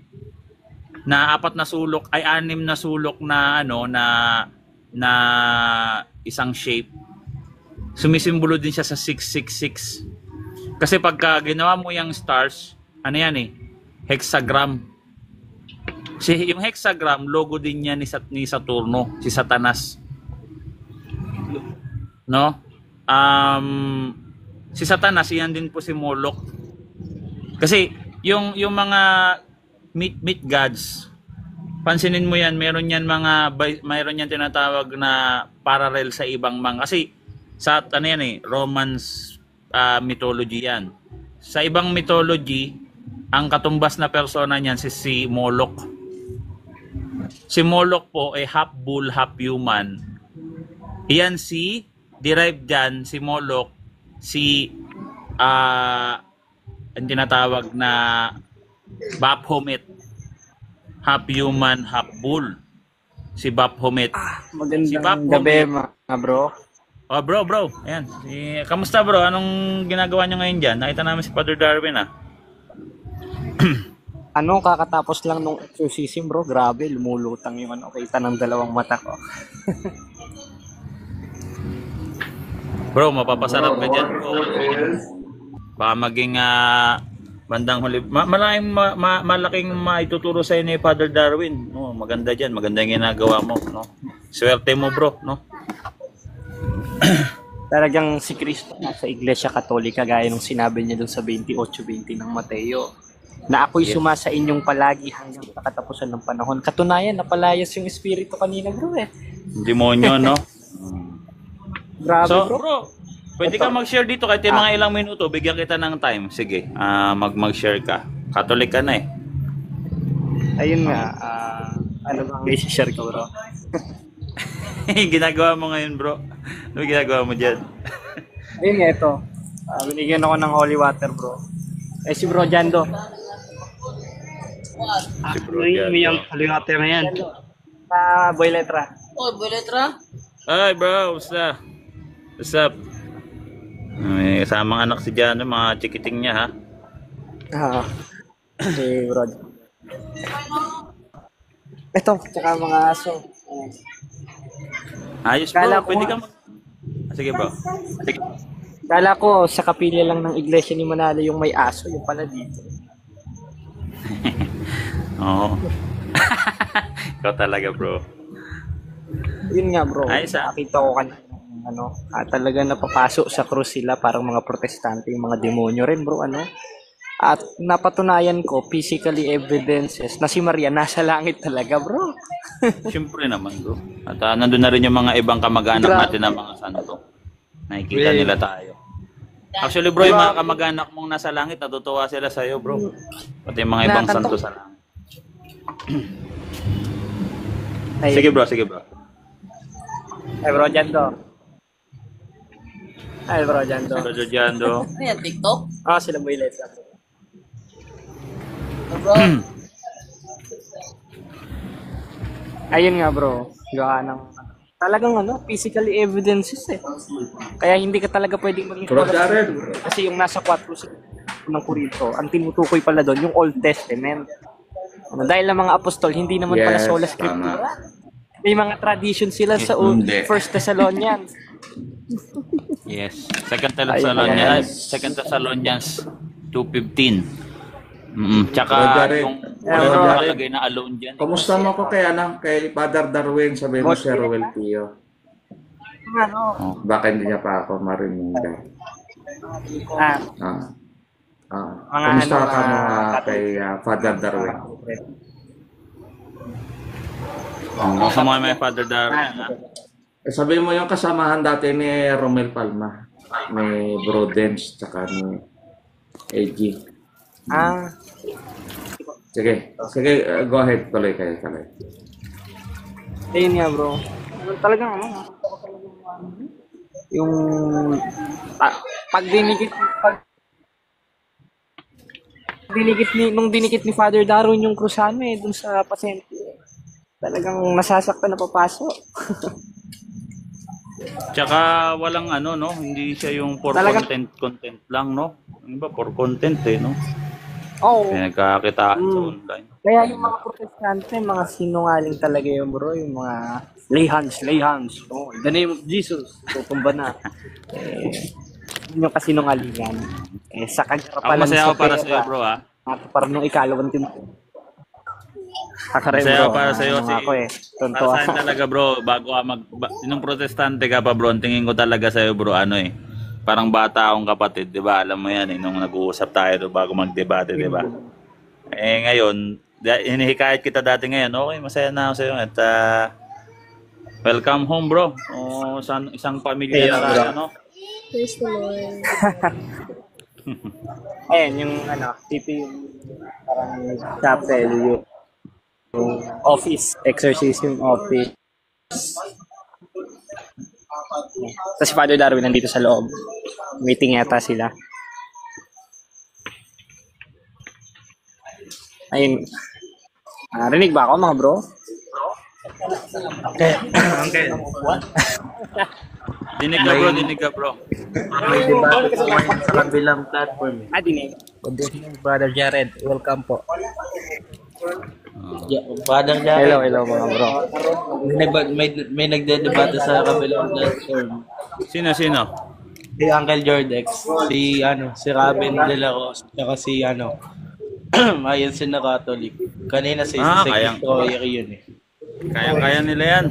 na 4 na sulok ay 6 na sulok na na isang shape. Sumisimbolo din siya sa 666. Kasi pagka ginawa mo yung stars, hexagram. Yung hexagram, logo din niya ni Saturno, si Satanas. No? Si Satanas, yan din po si Moloch. Kasi yung mga meat gods, pansinin mo yan, meron yan tinatawag na parallel sa ibang mga, kasi sa Romans mythology yan. Sa ibang mythology, ang katumbas na persona niyan si Moloch. Si Moloch po ay half bull, half human. Iyan derived dyan, si Moloch, ang tinatawag na Baphomet. Half human, half bull. Si Baphomet. Magandang gabi, mga bro. Oh, bro. Ayan. Kamusta, bro? Anong ginagawa nyo ngayon dyan? Nakita namin si Father Darwin, Kakatapos lang nung exorcism, bro. Grabe, lumulutang yung kita ng dalawang mata ko. Bro, mapapasarap ka dyan, bro. Baka maging bandang huli. Malaking maituturo sa ni Father Darwin. No, maganda dyan. Maganda yung ginagawa mo. No? Swerte mo, bro. No? Talagang si Cristo sa Iglesia Katolika, gaya nung sinabi niya doon sa 28:20 ng Mateo, na ako'y sumasa inyong palagi hanggang sa katapusan ng panahon. Katunayan, napalayas yung espiritu kanina, bro. Demonyo, no? Grabe, So, bro. bro, pwede ka mag-share dito kahit yung mga ilang minuto. Bigyan kita ng time. Sige, mag-share ka. Catholic ka na eh. Ayun nga, ano bang i-share ko, bro? Ginagawa mo ngayon, bro. Ano ginagawa mo dyan? Ayun nga, ito. Binigyan ako ng holy water, bro. Si Bro Jando. Yung holy water na yan. Boy Letra. Boy Letra? Hi, bro. What's up? May kasamang anak si Jano, mga chikiting niya, ha? Si Bro. Ito, tsaka mga aso. Ayos, bro. Pwede ka sige, bro. Sige. Kala ko sa kapilya lang ng iglesia ni Manalo yung may aso, yung pala dito. Oo. Ikaw talaga, bro. Yun nga, bro. Ayos, Nakita ko kanina talaga napapasok sa krus sila, parang mga protestante, yung mga demonyo rin, bro, At napatunayan ko, physically evidences na si Maria nasa langit talaga, bro. Siyempre naman, bro. At nandun na rin yung mga ibang kamag-anak natin na mga santo. Nakikita nila tayo. Actually, bro, yung mga kamag-anak mong nasa langit, natutuwa sila sa'yo, bro. Pati yung mga ibang santo sa langit. Sige, bro. Ay, Bro Jando. Bro Jando. Ano yan, TikTok? Sila Boy Letra. Ayun nga bro, gawa ng talagang physically evidences eh. Kaya hindi ka talaga pwedeng maging Bro Jared. kasi yung nasa 4 ng Korinto, ang tinutukoy pala doon yung Old Testament. Dahil ang mga apostol, hindi naman pala Yes, sola tama. scriptura. May mga tradition sila sa Hindi. First Thessalonians. Yes. Second Thessalonians 2:15. Tsaka Bro Jared. yung Bro wala Jared. nakalagay na alone dyan. Kumusta mo ko kay Father Darwin? Sabi mo si Roel Pio. Baka hindi niya pa ako marinig. Ah, Mga Kumusta ano, ka mo mga kay Father Darwin? Sa mga may Father Darwin, ha? Sabi mo yung kasamahan dati ni Romel Palma, ni Bro Dens, tsaka ni AG. Sige, go ahead, tuloy kayo. ayun nga bro. Talagang yung pag dinikit ni Father Darwin yung krusano dun sa pasyente. Talagang nasasaktan na papasok. Tsaka walang hindi siya yung for Talagang- content lang, no? Ano ba, for content no? Oo. Kaya nagkakitaan sa online. Kaya yung mga protestante, mga sinungaling talaga yung bro, yung mga lay hands. Oh, in the name of Jesus, tutumba na. Yun yung kasinungalingan. Sa Ako kagarapalan masaya ako para sa iyo, pera, bro, ha? parang nung ikalawang timpo. Kakarin Masaya bro, ako para sa iyo. ako Para Tonto sa akin talaga, bro, bago ka nung protestante ka pa, bro, ang tingin ko talaga sa iyo, bro, parang bata akong kapatid, di ba? Alam mo yan, nung nag-uusap tayo bago mag-debate, di ba? Ngayon, hinihikayat kita dati ngayon, okay, masaya na ako sa iyo. At welcome home, bro. Sa isang pamilya na tayo, Praise the Lord. Ayan, yung dito yung parang chapel, yung office, exorcism office. Tapos si Father Darwin nandito sa loob. Meeting yata sila. Ayun. Rinig ba ako mga bro? Dinig ka, bro. Sa kabilang platform. Dinig. Good evening, Brother Jared. Welcome po. Brother Jared. Hello mga bro. May nagdedebate sa kabilang platform. Sino? Si Uncle Jordex, si Robin De La Rosa, saka si ayon si na Catholic. Kanina si Secretary yun eh. Kaya nila yan.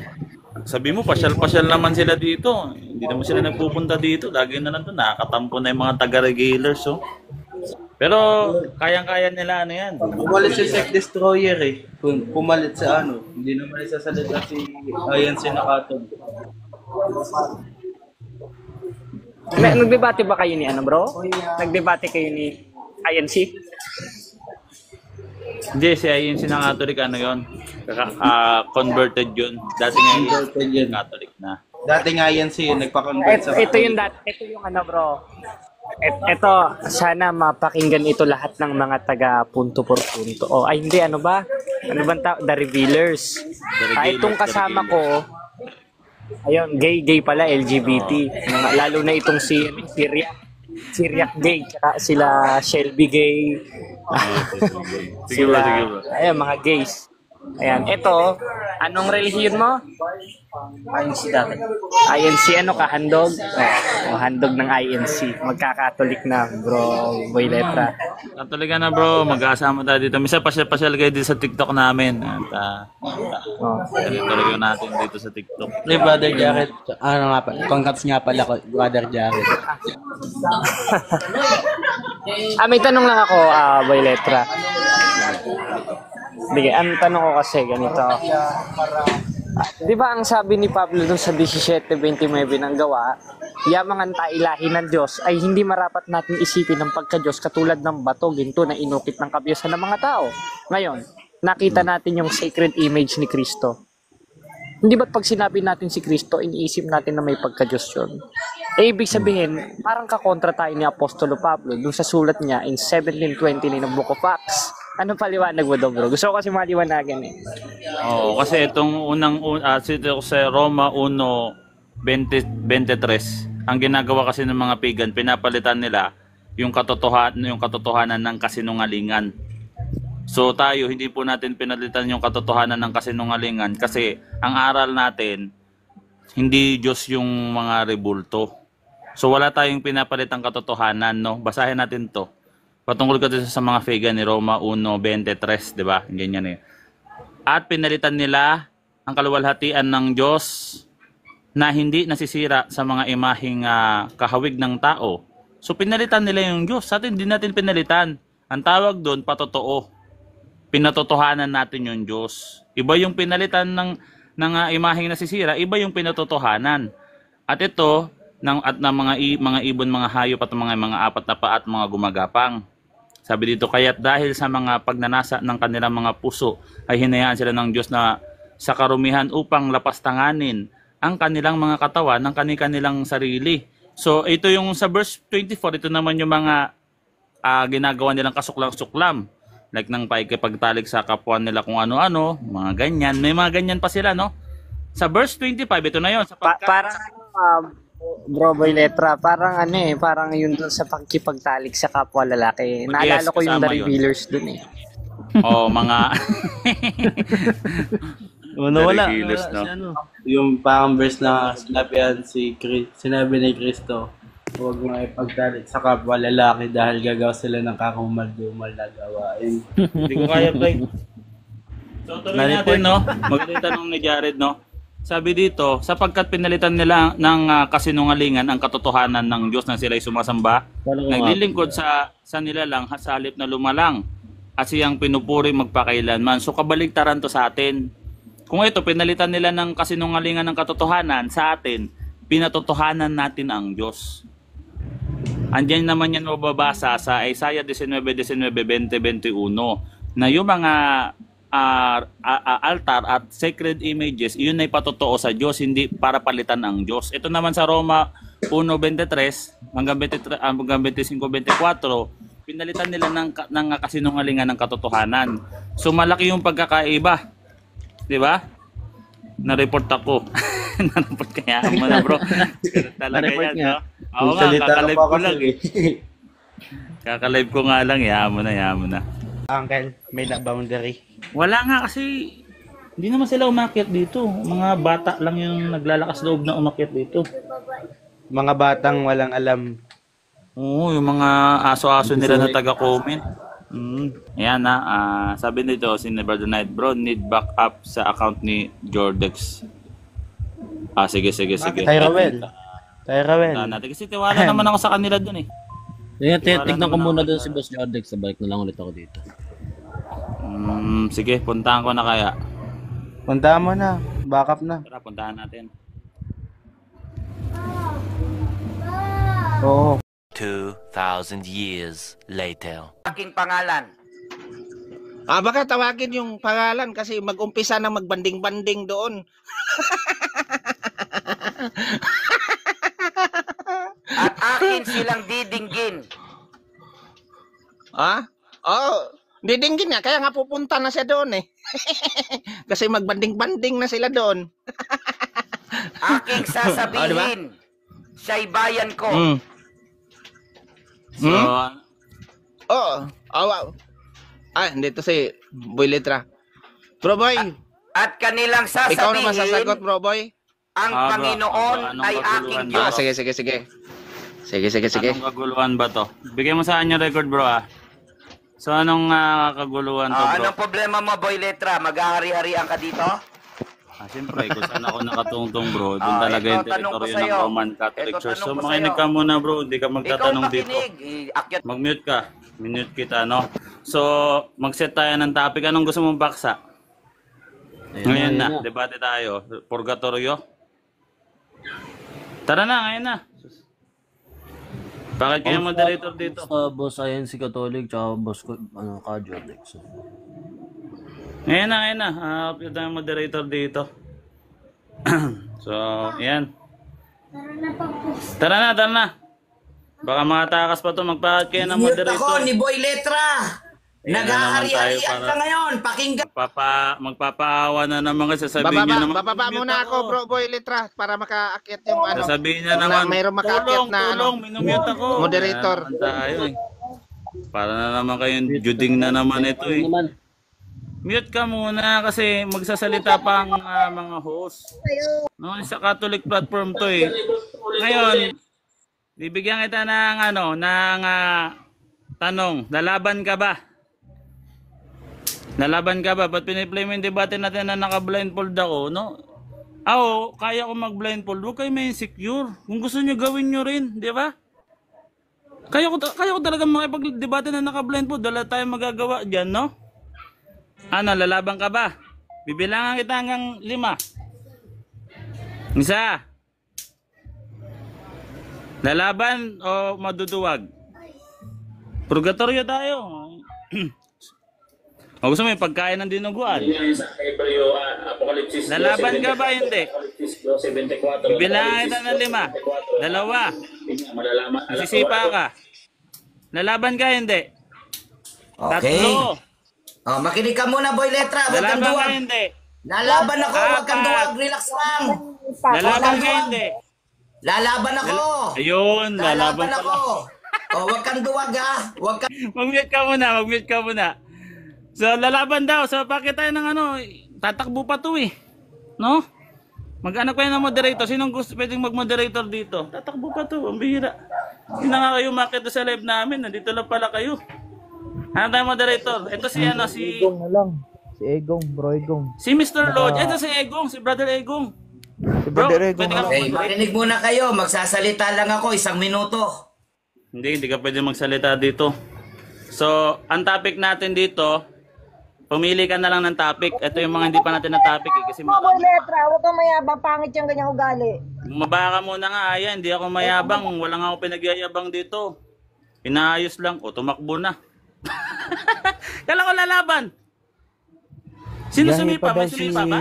Sabi mo, pasyal-pasyal naman sila dito. Hindi naman sila nagpupunta dito. Lagi na lang doon. Nakakatampo na yung mga taga-regulars. Pero, kayang-kaya nila yan. Pumalit si Sec Destroyer eh. Pumalit sa hindi naman isasalita si ayon si na Catholic. Nagdebate ba kayo ni bro? Nagdebate kayo ni INC? Hindi, si INC ng Catholic, yun? Converted yun. Dati nga yun, Catholic na. Dati nga yan nagpa-convert sa Ito yung bro. Ito, sana mapakinggan ito lahat ng mga taga punto por punto. Hindi, ba? The Revealers. Itong kasama ko, ayun, gay pala, LGBT. Lalo na itong si Syriac gay, tsaka sila Shelby gay. Sige bro. Ayun, mga gays. Ayan, ito, anong relihiyon mo? INC dati. INC, handog? Handog ng INC. Magkakatolik na, bro, boy letra. Catholic na, bro. Mag-aasama tayo dito. Misa pasyal kayo dito sa TikTok namin. At tuloy natin dito sa TikTok. Hey, Brother Jared. Congrats nga pala ko, Brother Jared. May tanong lang ako, boy letra. Sige, ang tanong ko kasi ganito. Di ba ang sabi ni Pablo dun sa 17:29 ng gawa, yamang ang tailahi ng Diyos ay hindi marapat natin isipin ng pagka-Diyos katulad ng bato, ginto na inukit ng kabiyasan ng mga tao. Ngayon, nakita natin yung sacred image ni Kristo. Hindi ba't pag sinabi natin si Kristo, iniisip natin na may pagka-Diyos yun? Ibig sabihin, parang kakontra tayo ni Apostolo Pablo dun sa sulat niya in 17:29 ng Book of Acts. Ano paliwanag mo doon, bro? Gusto ko kasi maliwanagan eh. Oo, kasi itong sa Roma 1:23, ang ginagawa kasi ng mga pagan, pinapalitan nila yung katotohanan ng kasinungalingan. So tayo, hindi po natin pinalitan yung katotohanan ng kasinungalingan kasi ang aral natin, hindi Diyos yung mga rebulto. So wala tayong pinapalitang katotohanan, no? Basahin natin to. Patungkol ka sa mga pagan ni Roma 1:23, di ba? Ganyan eh. At pinalitan nila ang kaluwalhatian ng Diyos na hindi nasisira sa mga imaheng kahawig ng tao. So pinalitan nila yung Diyos. Sa atin, hindi natin pinalitan. Ang tawag doon, patotoo. Pinatotohanan natin yung Diyos. Iba yung pinalitan ng imaheng nasisira, iba yung pinatotohanan. At ito, ng mga ibon, mga hayop at mga apat na paa at mga gumagapang. Sabi dito, kaya't dahil sa mga pagnanasa ng kanilang mga puso ay hinayaan sila ng Diyos na sa karumihan upang lapastanganin ang kanilang mga katawan ng kanilang sarili. So ito yung sa verse 24, ito naman yung mga ginagawa nilang kasuklam-suklam. Like nang paikipagtalik sa kapwa nila kung ano-ano, mga ganyan. May mga ganyan pa sila, no? Sa verse 25, ito na yun. Parang Bro Boy Letra, parang parang yun dun sa pagkipagtalik sa kapwa lalaki. Naalala ko yung The Revealers dun eh. Oh, mga Wala. Revealers, no? Yung parang verse na sinabi ni Cristo, huwag mo ipagtalik sa kapwa lalaki dahil gagawa sila ng kakumal-dumal na gawain. Hindi ko kaya, pre. So, tuloy natin, no? Maganda tanong ni Jared, no? Sabi dito, sapagkat pinalitan nila ng kasinungalingan ang katotohanan ng Diyos na sila'y sumasamba, naglilingkod sa nilalang sa halip na lumalang at siyang pinupuri magpakailanman. So kabaligtaran to sa atin. Kung ito, pinalitan nila ng kasinungalingan ng katotohanan sa atin, pinatotohanan natin ang Diyos. Andiyan naman yan mababasa sa Isaiah 19:19, 20, 21 na yung mga altar at sacred images, yun ay patotoo sa Diyos, hindi para palitan ang Diyos. Ito naman sa Roma 1:23 hanggang 25-24, pinalitan nila ng kasinungalingan ng katotohanan. So malaki yung pagkakaiba. Di ba? Na-report ako. Na-report kaya mo na, bro. Talaga yan, no? Oo nga, kakalive ko lang eh. Kakalive ko nga lang, yaman na. Uncle, may boundary. Wala nga kasi hindi naman sila umakyat dito. Mga bata lang yung naglalakas loob na umakyat dito. Mga batang walang alam. Oo, yung mga aso-aso nila na taga-comment. Ayan na, sabi nito si Brother Knight, bro, need backup sa account ni Jordex. Sige. Tyrowell. Kasi tiwala naman ako sa kanila dun eh. Tignan ko muna doon si Boss Jordex, sabalik na lang ulit ako dito. Sige, puntahan ko na kaya. Puntahan mo na, backup na. Tara, puntahan natin. Oo. 2,000 years later. Aking pangalan. Baka tawagin yung pangalan kasi mag-umpisa na magbanding-banding doon. At akin silang didinggin. Didinggin niya. Kaya nga pupunta na siya doon eh. Kasi magbanding-banding na sila doon. Aking sasabihin, siya'y bayan ko. Dito si Boy Letra. Bro Boy. At kanilang sasabihin, ikaw naman sasagot, Bro Boy. Ang Panginoon ay aking Diyos. Sige. Anong kaguluhan ba to? Bigay mo sa akin yung record, bro. So anong kaguluhan to, bro? Anong problema mo, Boy Letra? Mag-ahari-harian ka dito? Siyempre, kung saan ako nakatungtong, bro, doon talaga yung teritoryo ng Roman Catholic Church. So makinig ka muna, bro. Hindi ka magtatanong dito. Mag-mute ka. Minute kita, no? So, mag-set tayo ng topic. Anong gusto mong baksa? Ngayon na. Debate tayo. Purgatorio? Tara na, ngayon na. Bakit kayo moderator dito? Boss INC Catholic, tsaka boss ka Jordex. Ngayon na. Upload tayo moderator dito. So, yan. Tara na. Baka makatakas pa to. Magpakit kayo ng moderator. Ako ni Boy Letra. Ayan na naman tayo para ngayon, pakinggan. magpapaawa na naman kasi sasabihin niya naman. Bababa muna ako, bro boy letra, para makaakyat yung ano. Sasabihin niya naman, mayroong makaakyat na tulong, minumute ako. moderator. Ayan naman tayo eh. Para na naman kayong juding na naman ito eh. Mute ka muna kasi magsasalita pa ang mga host. No, sa Catholic platform to eh. Ngayon, bibigyan kita ng tanong, lalaban ka ba? Lalaban ka ba? Ba't piniplay mo yung debate natin na naka-blindfold ako, no? Ako, kaya ko mag-blindfold. Huwag kayo may insecure. Kung gusto nyo, gawin nyo rin, di ba? Kaya ko talaga makipag-debate na naka-blindfold. Wala tayong magagawa dyan, no? Ano, lalaban ka ba? Bibilangan kita hanggang 5. Isa. Lalaban o maduduwag? Purgatorio tayo. O gusto mo yung pagkain ng dinuguan? Lalaban ka ba? Hindi. Bilangan kita ng 5. 2. Nasisipa ka. Lalaban ka? Hindi. Okay. 3. Makinig ka muna, boy letra. Huwag kang Lalaban ka? duwag. Hindi. Lalaban ako, huwag kang 4. duwag. Relax lang. Lalaban ka? Hindi. Lalaban ako. Ayun, lalaban ako. Huwag kang duwag ha. Huwag kang... Mag-mute ka muna. So, lalaban daw. So, bakit tayo ng tatakbo pa to eh. No? Mag-anak kayo ng moderator. Sinong gusto pwedeng mag-moderator dito? Tatakbo pa to. Ang bihira. Hindi na nga kayo makita sa live namin. Nandito lang pala kayo. Ano tayo moderator? Ito si si... Egong na lang. Si Egong, bro Egong. Si Mr. Lodge. Ito si Egong. Si Brother Egong. Si Brother Egong. Okay, makinig muna kayo. Magsasalita lang ako. 1 minuto. Hindi ka pwede magsalita dito. So, ang topic natin dito, pumili ka na lang ng topic. Ito yung mga hindi pa natin na topic eh. Kasi Boy letra, huwag kang mayabang. Pangit yung ganyang ugali. Bumaba ka muna nga, ayan. Hindi ako mayabang. Wala nga ako pinagyayabang dito. Inaayos lang. O, tumakbo na. Kala ko lalaban. Sino sumipa? May sumipa ba?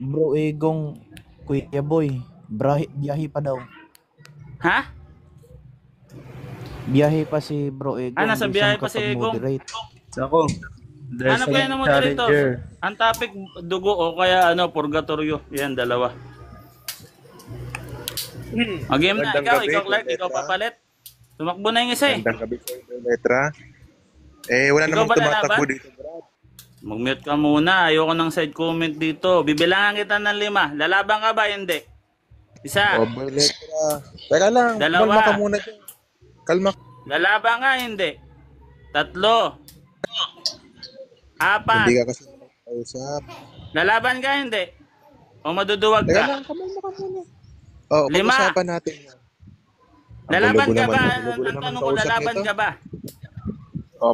Bro Egong, Kuya Boy. Biyahe pa daw. Ha? Biyahe pa si Bro Egong. Nasa biyahe pa si Egong. Ako. Ano kaya ng moderator? Ang topic, dugo o kaya purgatorio. Yan, 2. O game na, ikaw Clark, ikaw papalit. Tumakbo na yung isa eh. Magandang gabi sa letra. Wala namang tumatakbo dito, bro. Mag-mute ka muna, ayoko ng side comment dito. Bibilangan kita ng 5. Lalaban ka ba? Hindi. Isa. Boy letra. Teka lang, 2. kalma ka muna dyan. Kalma. Lalaban ka? Hindi. 3. 4. Hindi ka kasi nakausap. Lalaban ka? Hindi. O maduduwag Teka ka? lang, kalma ka muna. 5. Pag-usapan natin yan. Lalaban ka ba? Ang Ang tanong ko, lalaban ka ba?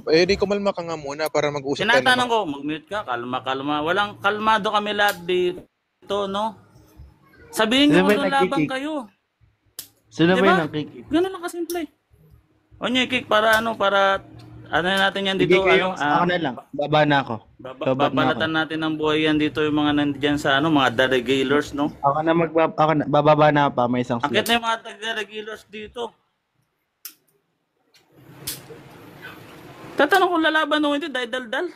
Di kumalma ka nga muna para mag-usap tayo. Tinatanong ko, mag-mute ka, kalma. Walang kalmado kami lahat dito, no? Sabihin nyo kung laban kayo. Sino diba? ba yung nakikik? Ganun lang kasimple. O nyo, kick, para natin yan dito, ako na lang, baba na ako. Babalatan natin ng buhay yan dito, yung mga nandiyan sa, mga regulars, no? Ako na bababa na pa, may isang slot. Akit na yung mga regulars dito. Tatanong kung lalaban o hindi, dahil daldal.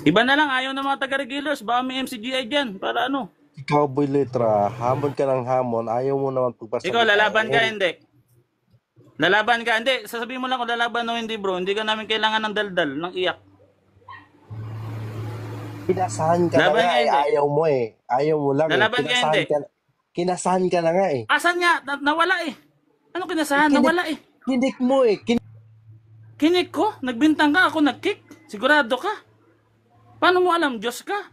Iba na lang, ayaw ng mga taga-regulars. Baka may MCGI dyan, para Ikaw, Boy letra, hamon ka ng hamon, ayaw mo naman pagpasalita. Ikaw, lalaban ka, hindi. Lalaban ka, hindi. Sasabihin mo lang kung lalaban o hindi, bro. Hindi ka namin kailangan ng daldal, ng iyak. Kinasahan ka na nga ayaw mo eh. Ayaw mo lang lalaban ka, hindi. Kinasahan ka na nga eh. Asan nga? Nawala eh. Ano kinasahan? Nawala eh. Kinik mo eh. Kinik ko? Nagbintang ka, ako nag-kick? Sigurado ka? Paano mo alam? Diyos ka?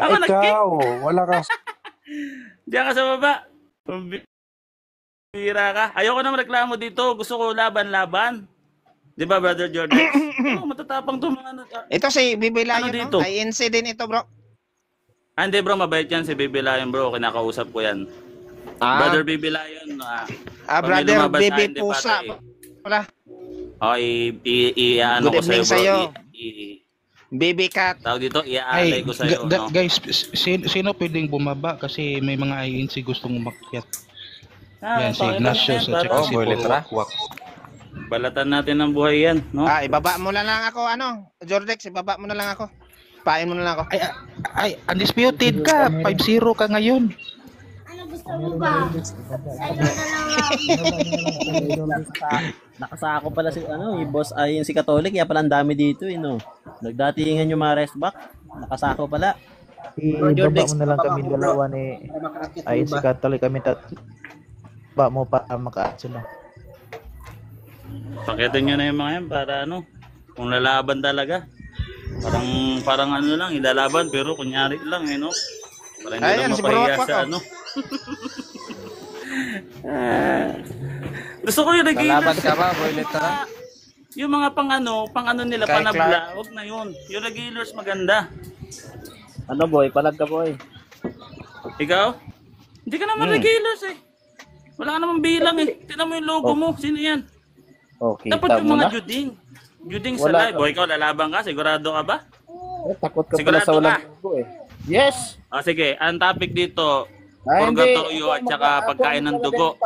Ako nag-kick? Wala ka. Diyan ka sa baba. Pira ka. Ayoko na reklamo dito. Gusto ko laban-laban. Di ba, Brother Jordan? Matatapang to mga... Ito si Bibi Lion, dito? INC din ito, bro. Hindi, bro. Mabait yan si Bibi Lion, bro. Kinakausap ko yan. Brother Bibi Lion. Brother Bibi Pusa. Wala. I-ano ko sa'yo, bro. Baby cat. Tawag dito, iaalay ko sa'yo. Guys, sino pwedeng bumaba kasi may mga INC gustong umakyat? Yan, si Ignacio sa Oh, boy, letra. Balatan natin ng buhay yan, no? Ibaba mo na lang ako, Jordex, ibaba mo na lang ako. Pain mo na lang ako. Ay, undisputed ka. 5-0 ka ngayon. Nakasako pala si yung boss ay yung si Catholic, kaya pala ang dami dito no. Nagdatingan yung mga rest back. Nakasako pala. Ibaba mo na lang kami dalawa ni ay si Catholic kami ba mo pa makaat sila. Pakitin nyo na yung mga yan para kung lalaban talaga. Parang lang, ilalaban pero kunyari lang no? Para hindi lang mapahiya sa gusto ko yung regulars. Lalaban ka ba, boy letra? Yung mga pang nila, panabla, wag na yun. Yung regulars maganda. Boy, palag ka boy. Ikaw? Hindi ka naman regulars eh. Wala ka naman bilang eh. Tignan mo yung logo mo. Sino yan? Okay, dapat yung mga Juding sa live. Boy, ikaw lalaban ka? Sigurado ka ba? Takot ka pala sa walang logo eh. Yes! Sige, ang topic dito, purgatorio at saka pagkain ng dugo.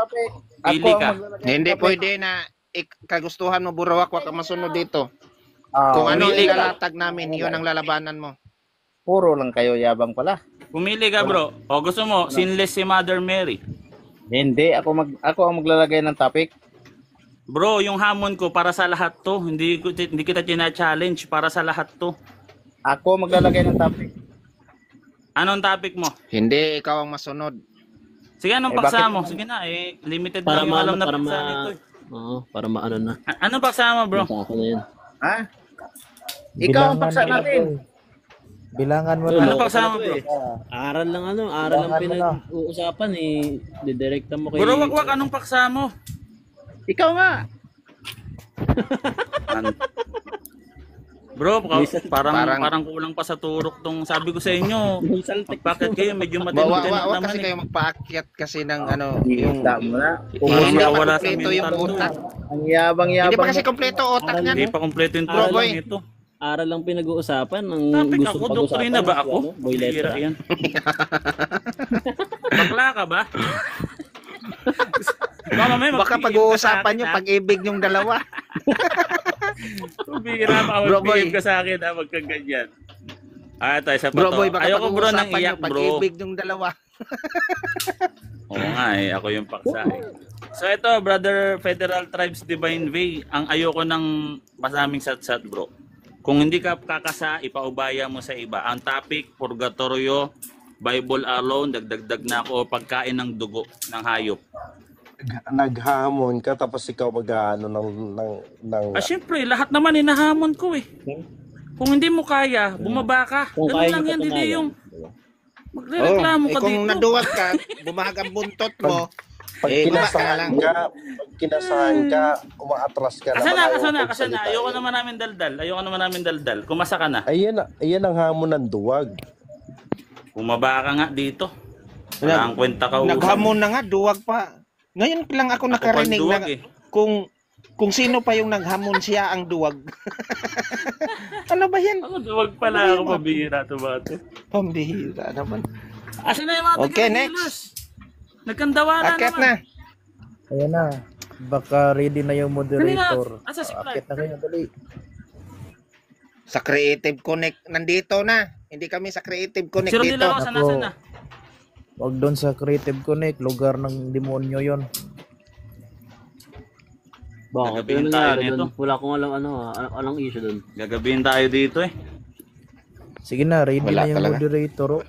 Pili ka. Hindi pwede na kagustuhan mo, Burawak, wag ka masunod dito. Kung ano ilalatag namin, yun ang lalabanan mo. Puro lang kayo yabang pala. Pumili ka, bro. O gusto mo, sinless si Mother Mary? Hindi, ako ang maglalagay ng topic. Bro, yung hamon ko para sa lahat to. Hindi kita tina-challenge, para sa lahat to. Ako maglalagay ng topic. Anong topic mo? Hindi, ikaw ang masunod. Sige, anong paksa mo? Sige na, limited para lang yung alam na paksa nito. Oo, para maano na. Anong paksa mo, bro? Ako na yun. Ha? Ikaw ang paksa natin. Bilangan mo na. Ano paksa mo, bro? Aral lang aral lang pinag-uusapan didirekta mo kay... Bro, wag anong paksa mo? Ikaw nga. Bro, parang kulang pa sa turok tong sabi ko sa inyo. Bakit kayo medyo matindi naman kasi kayo magpaakyat kasi ng yung parang nawala sa mental utak. Ang yabang-yabang. Hindi pa kasi kompleto utak niyan. Hindi pa kompleto yung turok nito. Aral lang pinag-uusapan ng topic gusto ako, doktrina ba ako? Boy letra yan. Bakla ka ba? Baka pag-uusapan yung pag-ibig yung dalawa. Bira pa mag-behave ka sa akin, wag kang ganyan. Tayo sa Bro pato. boy, baka ayoko bro nang iyak, bro. Pag-ibig yung dalawa. Oo nga ako yung paksa So ito, Brother Federal Tribes Divine Way, ang ayoko ng masaming sat-sat, bro. Kung hindi ka kakasa, ipaubaya mo sa iba. Ang topic, purgatorio, Bible alone, dagdag na ako, pagkain ng dugo ng hayop. Naghamon ka tapos ikaw mag-ano ng Syempre, lahat naman hinahamon ko eh. Kung hindi mo kaya, bumaba ka. Ganun lang yan, hindi yung magrereklamo ka dito. Kung naduwag ka, bumahag ang buntot mo, pag kinasahan ka, umaatras ka naman. Kasi na. Ayoko naman namin daldal. Kumasa ka na. Ayan ang hamon ng duwag. Bumaba ka nga dito. Wala ang kwenta ka usap. Naghamon na nga, duwag pa. Ngayon lang ako nakarinig na kung sino pa yung naghamon, siya ang duwag. Ano ba yan? Ako duwag pala ako, pambihira to ba ito? Pambihira naman. Asan na yung mga okay, next. Nagkandawaran naman. Na. Ayan na. Baka ready na yung moderator. Akit na kayo, dali. Sa Creative Connect, nandito na. Hindi kami sa Creative Connect dito. dito. Saan na? Huwag doon sa Creative Connect, lugar ng demonyo yon. Bakit yun nangyari doon? Wala akong alam issue doon. Gagabihin tayo dito eh. Sige na, ready na yung moderator.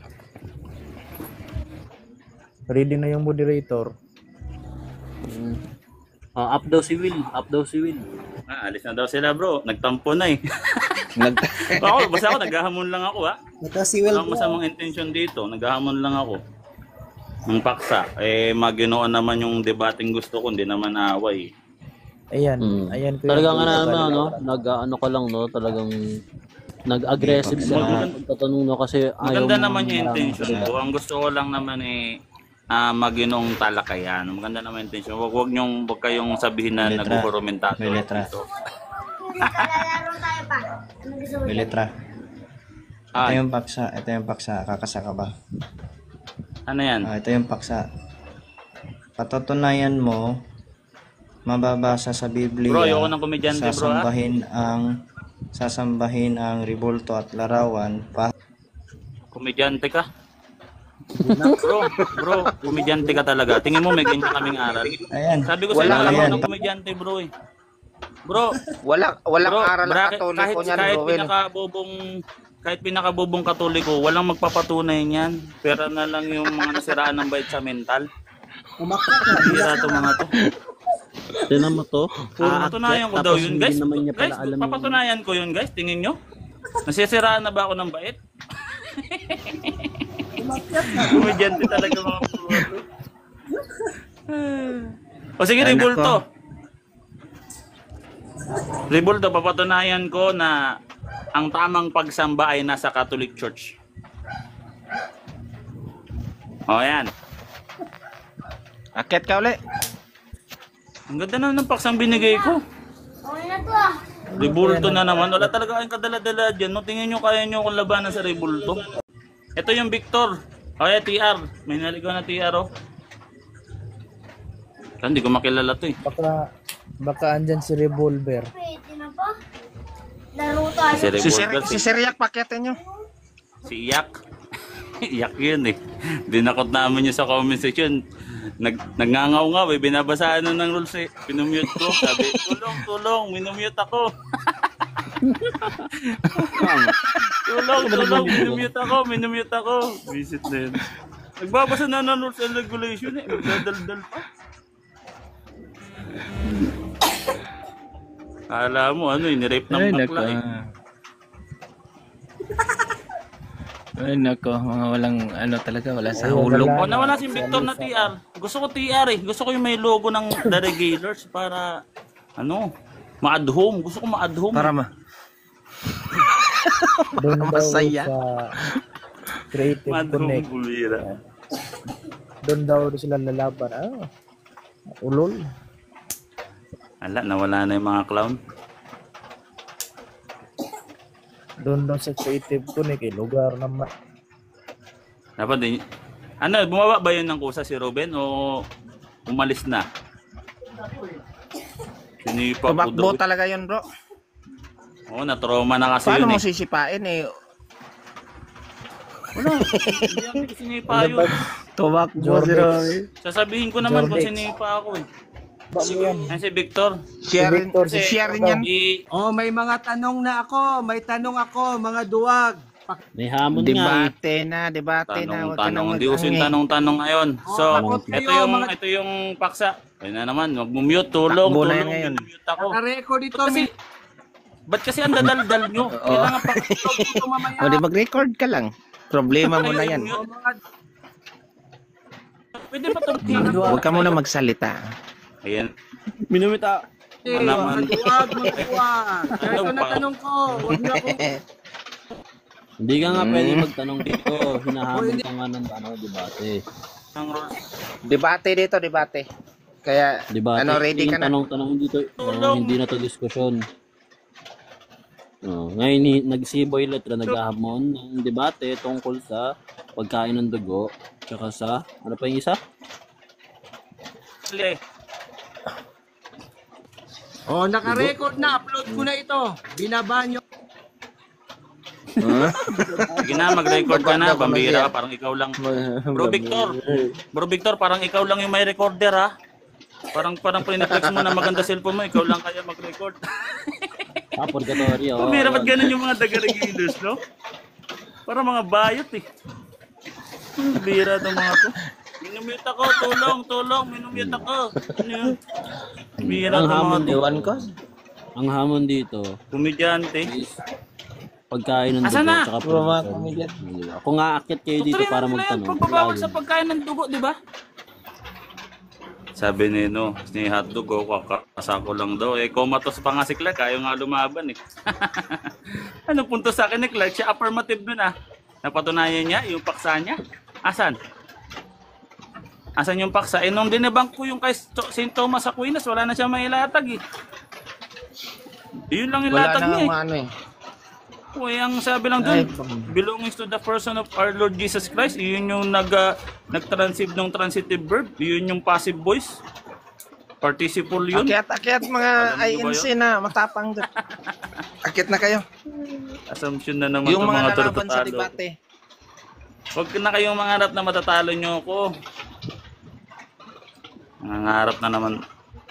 Ready na yung moderator. Up daw si Will. Alis na daw sila, bro. Nagtampo na eh. Basta ako, naghahamon lang ako ha. Walang masamang intention dito. Naghahamon lang ako. Ng paksa. Maginoon naman yung debating gusto ko. Hindi naman away. Ayan. Talagang nag-ano ka lang, no? Talagang nag-aggressive sa pagtatanong, no? Kasi ayaw maganda naman yung intention ko. Ang gusto ko lang naman maginong talakayan. Maganda naman yung intention. Huwag kayong sabihin na nag-argumentato. May letra. Lalaro tayo pa. Ano gusto mo? May letra. Ito yung paksa. Kakasa ka ba? Ano yan? Ito yung paksa. Patutunayan mo, mababasa sa Biblia, Bro, ayoko ng komedyante, bro, sasambahin ang rebulto at larawan, Komedyante ka. Bro, komedyante ka talaga. Tingin mo may ganyan kaming aral. Ayan. Sabi ko sa'yo, alam mo ng komedyante, bro eh. Bro, walang bro, aral ang Katoliko niyan, kahit pinakabubong Katoliko, walang magpapatunay niyan. Pera na lang yung mga nasiraan ng bait sa mental. Pira to mga to. Tinan mo to. Papatunayan ko daw yun, guys. Naman niya Guys, pala alam papatunayan ko yun, guys. Tingin nyo. Nasisiraan na ba ako ng bait? Komedyante talaga mga puro. O sige, Rebulto. Rebulto, papatunayan ko na ang tamang pagsamba ay nasa Catholic Church. O yan. Akit ka uli. Ang ganda na ng paksang binigay ko. Okay na to ah. Rebulto na naman. Wala talaga kayong kadala-dala dyan. No? Tingin nyo kaya nyo kung labanan sa Rebulto. Ito yung Victor. O yan, TR. May naligaw na TR oh. Hindi ko makilala to eh. Baka andyan si Revolver. Pwede na pa. Laro tayo. Si Revolver. Si Seriak, pakitin nyo. Si Iyak. Iyak yun eh. Dinakot namin yun sa comment section. Nagngangaw-ngaw eh. Binabasaan na ng rules eh. Pinumute ko. Sabi, tulong, minumute ako. tulong, minumute ako. Visit na yun. Nagbabasa na ng rules and regulation eh. Magdadaldal pa. Kala mo ano, inirape ng bakla eh. Ay nako, mga walang ano talaga, wala sa hulog. O nawala si Victor na TR. Gusto ko TR eh. Gusto ko yung may logo ng The Regulars para ano, ma-add home. Gusto ko ma-add home. Para Doon daw Masaya. sa Creative Connect. Doon daw sila lalaban. Ulol. Ala, nawala na yung mga clown. Doon daw sa Creative Connect, lugar naman. Dapat din. Ano, bumaba ba yun ng kusa si Ruben o umalis na? Sinipa ko daw. Tumakbo talaga yun, bro. Oo, na-trauma na kasi Paano yun mo sisipain eh? Wala, hindi ako sinipa yun. Tumakbo si Roy. Sasabihin ko naman kung sinipa ako eh. Ay, si Victor. Share yan. Oh, may mga tanong na ako. May tanong ako, mga duwag. May hamon nga Debate na. Tanong. Hindi uso yung tanong ngayon. So, ito yung paksa. Ayun na naman, mag-mute, tulong, minumute ako. Naka-record ito. Ba't kasi ang dadaldal nyo? Kailangan pa. O di mag-record ka lang. Problema mo na yan. Pwede pa ito. Huwag ka muna magsalita. Ayan. Minumita. Magduwag. Ito na tanong ko. Huwag na ako. Hindi ka nga pwede magtanong dito. Hinahamon ka nga ng debate. Debate. Kaya, Debate. ready ka na? Tanong dito. Hindi na to diskusyon. Ngayon, nag-Siboy Letra naghahamon ng debate tungkol sa pagkain ng dugo. Tsaka sa, ano pa yung isa? Oh, naka-record na. Upload ko na ito. Binaba nyo. Sige na, mag-record ka na. Bambira ka, parang ikaw lang. Bro Victor, parang ikaw lang yung may recorder ha. Parang pinaplex mo na maganda cellphone mo, ikaw lang kaya mag-record. Purgatory, oh. Pumira, ba't ganun yung mga taga-Regulars, no? Parang mga bayot eh. Bira itong mga to. Minumute ako, tulong, minumute ako. Ano yun? Bira itong mga to. Ang hamon dito, komedyante. Pagkain ng dugo. Asan na? Ako nga akit kayo dito para magtanong. Pagbabawal sa pagkain ng dugo, di ba? Sabi ni hotdog ko, kakasako lang daw. Comatose pa nga si Clark, ayaw nga lumaban eh. Ano punto sa akin ni Clark? Siya affirmative dun ah. Napatunayan niya yung paksa niya. Asan yung paksa? Nung dinebunk ko yung kay St. Thomas Aquinas, wala na siya mailatag eh. Yun lang ilatag niya eh. Uy, ang sabi lang dun, belongs to the person of our Lord Jesus Christ. Yun yung nag-transitive ng transitive verb. Yun yung passive voice. Participle yun. Akyat mga INC na matapang doon. Akyat na kayo. Assumption na naman Yung itong mga mga lalaban sa tutatalo. debate. Huwag na kayong mangarap na matatalo nyo ako. Nangarap na naman.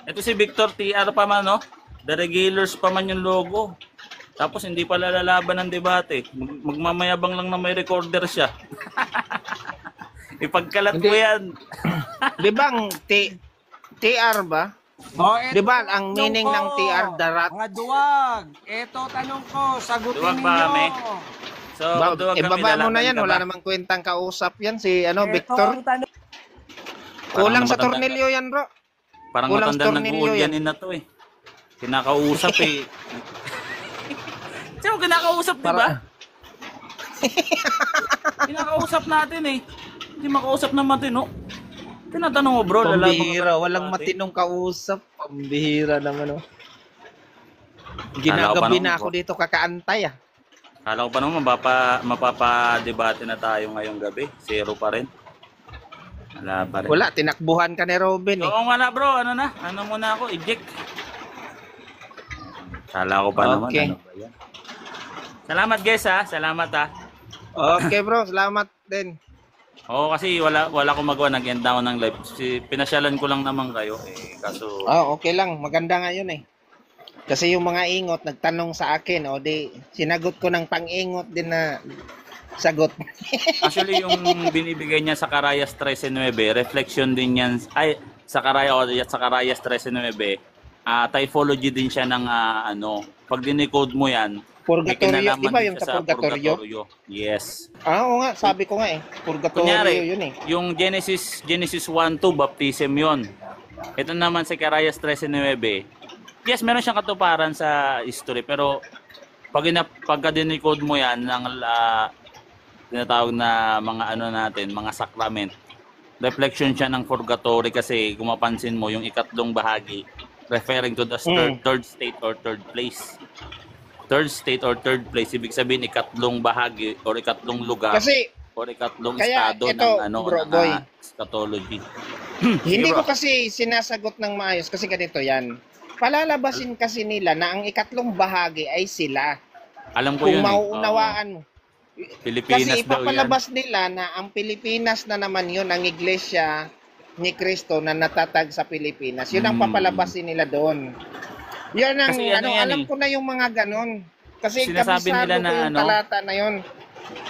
Ito si Victor TR pa man, no? The regulars pa man yung logo. Tapos hindi pala lalaban ng debate. Magmamayabang lang na may recorder siya. Ipagkalat mo yan. Di ba ang TR ba? Di ba ang meaning ng TR, darat? Mga duwag, eto tanong ko, sagutin Duwag ba kami? ninyo. So, duwag kami, Ibaba mo na lalaban yan, ka wala ba? namang kwentang kausap yan si Victor. Eto ang tanong. Kulang Parang sa tornilyo yan, bro. Parang Kulang matanda tornilyo nag-uod yan. yan na to eh. Kinakausap eh. Sino kinakausap, di ba? Kinakausap natin eh. Hindi makausap na matino. Tinatanong mo bro, lalaban Pambihira, walang matinong kausap. Pambihira naman, oh. Ginagabi na ako dito kakaantay, ah. Kala ko pa naman mapapa-debate na tayo ngayong gabi. Zero pa rin. Wala pa rin. Wala, tinakbuhan ka ni Robin, eh. Oo nga na bro, ano na? Ano muna ako, eject. Kala ko pa naman, Okay. ano ba yan? Salamat guys ha, salamat ha. Okay bro, salamat din. Oo kasi wala akong magawa, nag-end down ng live. Pinasyalan ko lang naman kayo eh, kaso... Okay lang, maganda nga yun eh. Kasi yung mga ingot nagtanong sa akin, o di sinagot ko ng pang-ingot din na sagot. Actually yung binibigay niya sa Carayas 13.9, reflection din yan, ay sa Carayas 13.9, typology din siya ng pag dinicode mo yan, may Purgatorio, kinalaman di ba din yung siya sa purgatorio? Yes. Oo nga, sabi ko nga eh. Purgatorio Kunyari, yun eh. yung Genesis 1:2 baptism yon. Ito naman sa Carayas 13.9. Yes, meron siyang katuparan sa history pero pagka-decode mo yan ng tinatawag na mga natin, mga sacrament. Reflection siya ng purgatory kasi kung mapansin mo yung ikatlong bahagi referring to the third state or third place. Third state or third place, ibig sabihin ikatlong bahagi or ikatlong lugar Kasi, or ikatlong kaya estado ito, bro, boy. eschatology. Hindi Sige, ko bro. kasi sinasagot ng maayos kasi ganito yan. Palalabasin kasi nila na ang ikatlong bahagi ay sila. Alam ko Kung yun. mauunawaan mo. Pilipinas Kasi daw yan. ipapalabas nila na ang Pilipinas na naman yun, ang iglesia ni Cristo na natatag sa Pilipinas. Yun ang papalabasin nila doon. Yun ang, Kasi ano yan alam eh. ko na yung mga ganon. Kasi Sinasabi kabisado nila ko na yung talata na yun.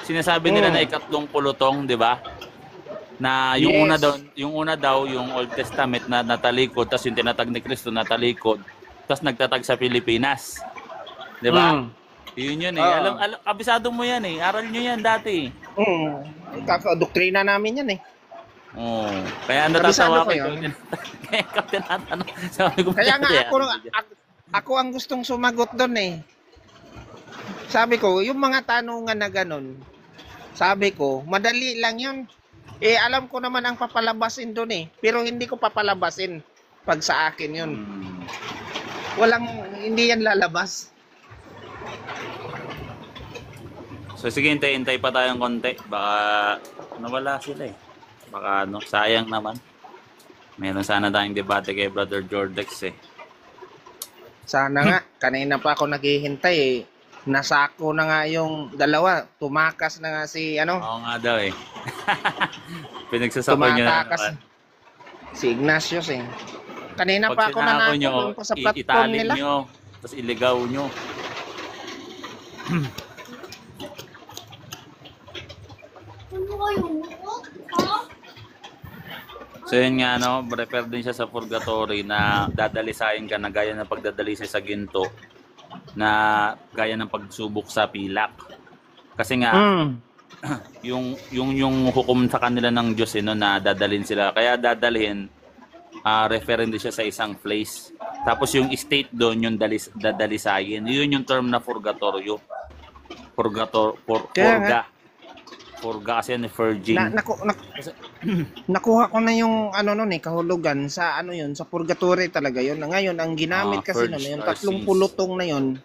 Sinasabi nila na ikatlong pulutong, 'di ba? Na yung Yes. una daw yung Old Testament na natalikod, tapos yung tinatag ni Kristo natalikod, tapos nagtatag sa Pilipinas. 'Di ba? Yun eh. Alam, kabisado mo yan eh. Aral nyo yan dati. Doktrina namin yan eh. Oo. Kaya natatawa Kabisado ko ko. yun. Kaya ka tinatanong. Sabi ko, Kaya nga "Kaya, ako ang gustong sumagot doon eh. Sabi ko, yung mga tanungan na ganun, sabi ko, madali lang yun. Eh, alam ko naman ang papalabasin doon eh. Pero hindi ko papalabasin pag sa akin yun. Hindi yan lalabas. So sige, hintay pa tayong konti. Baka nawala sila eh. Baka sayang naman. Meron sana tayong debate kay Brother Jordex eh. Sana nga, kanina pa ako naghihintay eh. Nasako na nga yung dalawa. Tumakas na nga si Oo nga daw eh. Pinagsasabi nyo na Tumatakas. naman. Si Ignatius eh. Kanina Pag pa ako sinako nyo, nanako pa sa platform italim nila. nyo, tapos iligaw nyo. So yun nga refer din siya sa purgatory na dadalisayin ka na gaya ng pagdadalisay sa ginto na gaya ng pagsubok sa pilak. Kasi nga yung hukom sa kanila ng Diyos na dadalhin sila. Kaya dadalhin referring din siya sa isang place. Tapos yung state doon yung dadalisayin. Yun yung term na purgatorio. Purga. Purga kasi yan, virgin. Nakuha ko na yung kahulugan sa sa purgatory talaga yun. Ngayon ang ginamit kasi purge yung our tatlong sins. pulutong na yun,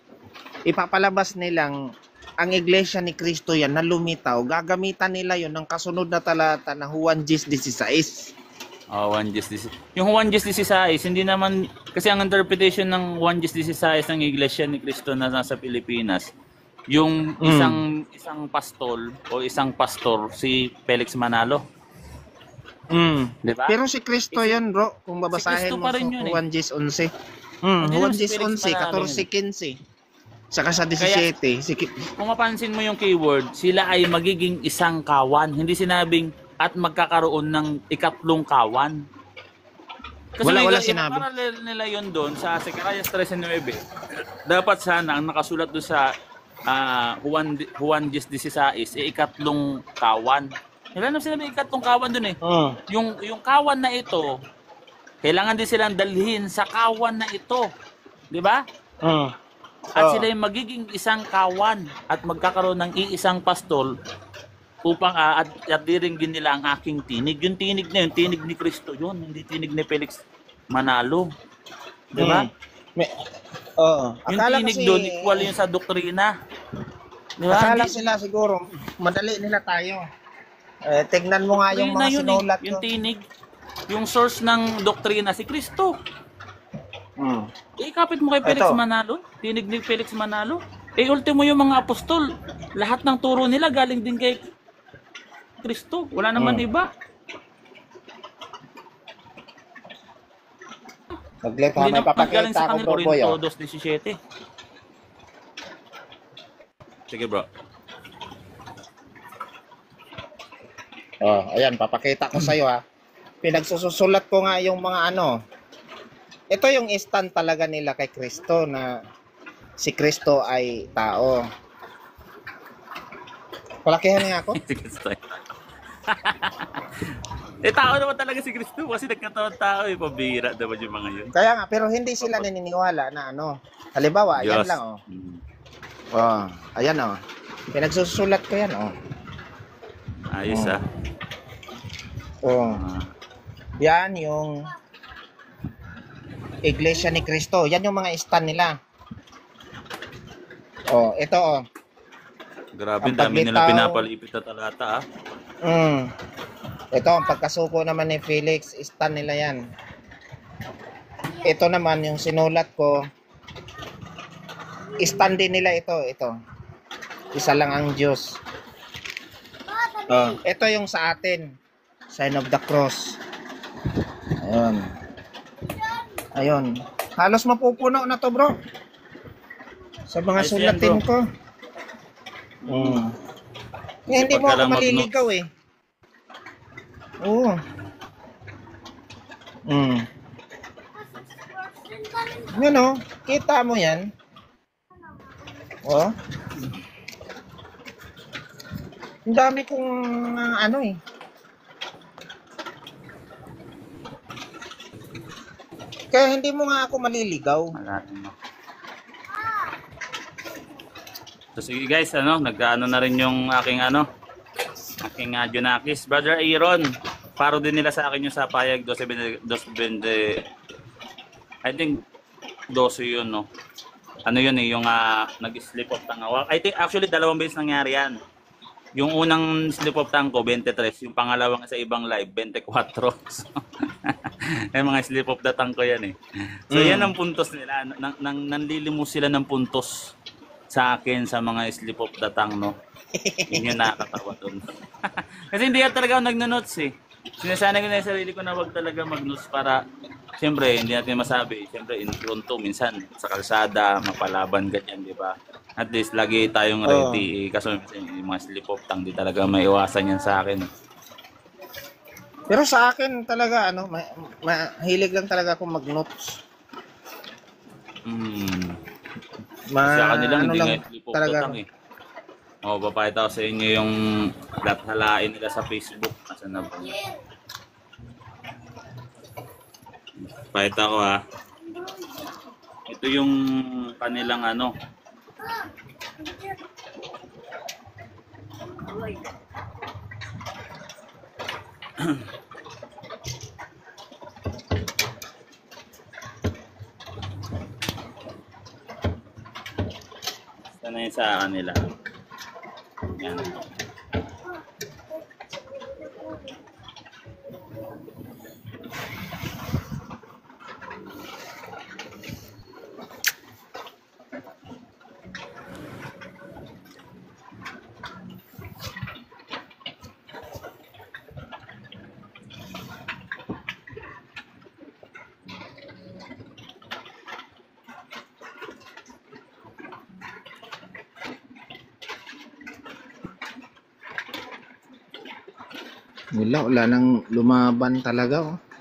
ipapalabas nilang ang Iglesia ni Cristo yan na lumitaw, gagamitan nila yon ng kasunod na talata na Juan 10:16. Oh, 1:16. Yung 1:16, hindi naman, kasi ang interpretation ng 1:16 ng Iglesia ni Cristo na nasa Pilipinas, yung isang pastol o isang pastor, si Felix Manalo. Diba? Pero si Cristo yan, bro, kung babasahin Cristo mo pa rin sa yun, eh. Juan 10:11. Hindi Juan naman si Felix 10:11, Manalo 14:15. Saka sa 17. Kung mapansin mo yung keyword, sila ay magiging isang kawan. Hindi sinabing at magkakaroon ng ikatlong kawan. Kasi Wala sinabi. Parallel nila yun doon sa Zacarias 13:9. Dapat sana ang nakasulat doon sa Juan 10:16 ikatlong kawan. Wala naman sinabi ikatlong kawan doon eh. Yung kawan na ito, kailangan din silang dalhin sa kawan na ito. Di ba? At sila yung magiging isang kawan at magkakaroon ng iisang pastol upang at diringgin nila ang aking tinig. Yung tinig na yun, tinig ni Cristo yun, hindi tinig ni Felix Manalo. Di ba? Yung Akala tinig kasi- doon, equal yun sa doktrina. Di ba? Akala sila siguro, madali nila tayo. Tignan mo nga yung Doktrina mga yun sinulat yung ko. tinig. Yung source ng doktrina, si Cristo. Ikapit mo kay Felix Ito. Manalo, tinig ni Felix Manalo. Ultimo yung mga apostol, lahat ng turo nila galing din kay Kristo. Wala naman iba. Saglit ha, Hindi may naman galing papakita sa ako, kanila, bro boy. Corinto 2:17. Sige bro. Ayan, papakita ko sa'yo ha. Pinagsusulat ko nga yung mga ano. Ito yung stand talaga nila kay Kristo na si Kristo ay tao. Palakihan nga ako. Tao naman talaga si Kristo kasi nagkataon tao pabira naman yung mga yun. Kaya nga, pero hindi sila naniniwala na ano. Halimbawa, ayan Diyos. lang ayan pinagsusulat ko yan Ayos Yan yung Iglesia ni Cristo. Yan yung mga stand nila. Ito Grabe, Ang dami nila paglitaw. pinapalipit na talata Ito, ang pagkasuko naman ni Felix, stand nila yan. Ito naman, yung sinulat ko, stand din nila ito. Isa lang ang Diyos. Ito yung sa atin, sign of the cross. Ayun. Halos mapupuno na to, bro. Sa mga Ayos yan, sulatin bro. ko. Hindi mo ako Pagka lang maliligaw eh. Oo. Yan kita mo yan. Ang dami kong Kaya hindi mo nga ako maliligaw. So sige guys, nag-ano na rin yung aking Junakis. Brother Aaron, paro din nila sa akin yung sa payag 12, I think 12 yun, no? Ano yun yung nag-slip of tongue. I think actually 2 beses nangyari yan. Yung unang slip of tongue ko 23, yung pangalawang sa ibang live 24. So, may mga slip of the tongue ko yan So yan ang puntos nila. Nanlilimos sila ng puntos sa akin sa mga slip of the tongue, no? Yun yung nakakatawa doon. Kasi hindi yan talaga ako nagno-notes Sinasanay ko na yung sarili ko na wag talaga mag-notes para siyempre hindi natin masabi. Siyempre impronto minsan sa kalsada, mapalaban ganyan, di ba? At least lagi tayong ready. Kasi yung mga slip of tongue di talaga may iwasan yan sa akin. Pero sa akin talaga mahilig lang talaga akong mag-notes. Kasi ako nilang hindi lang nga slip of talaga. the tongue papakita ko sa inyo yung lathalain nila sa Facebook. Asan na ba? Pakita ko Ito yung kanilang Sana yun sa kanila. Yan. Wala nang lumaban talaga, oh.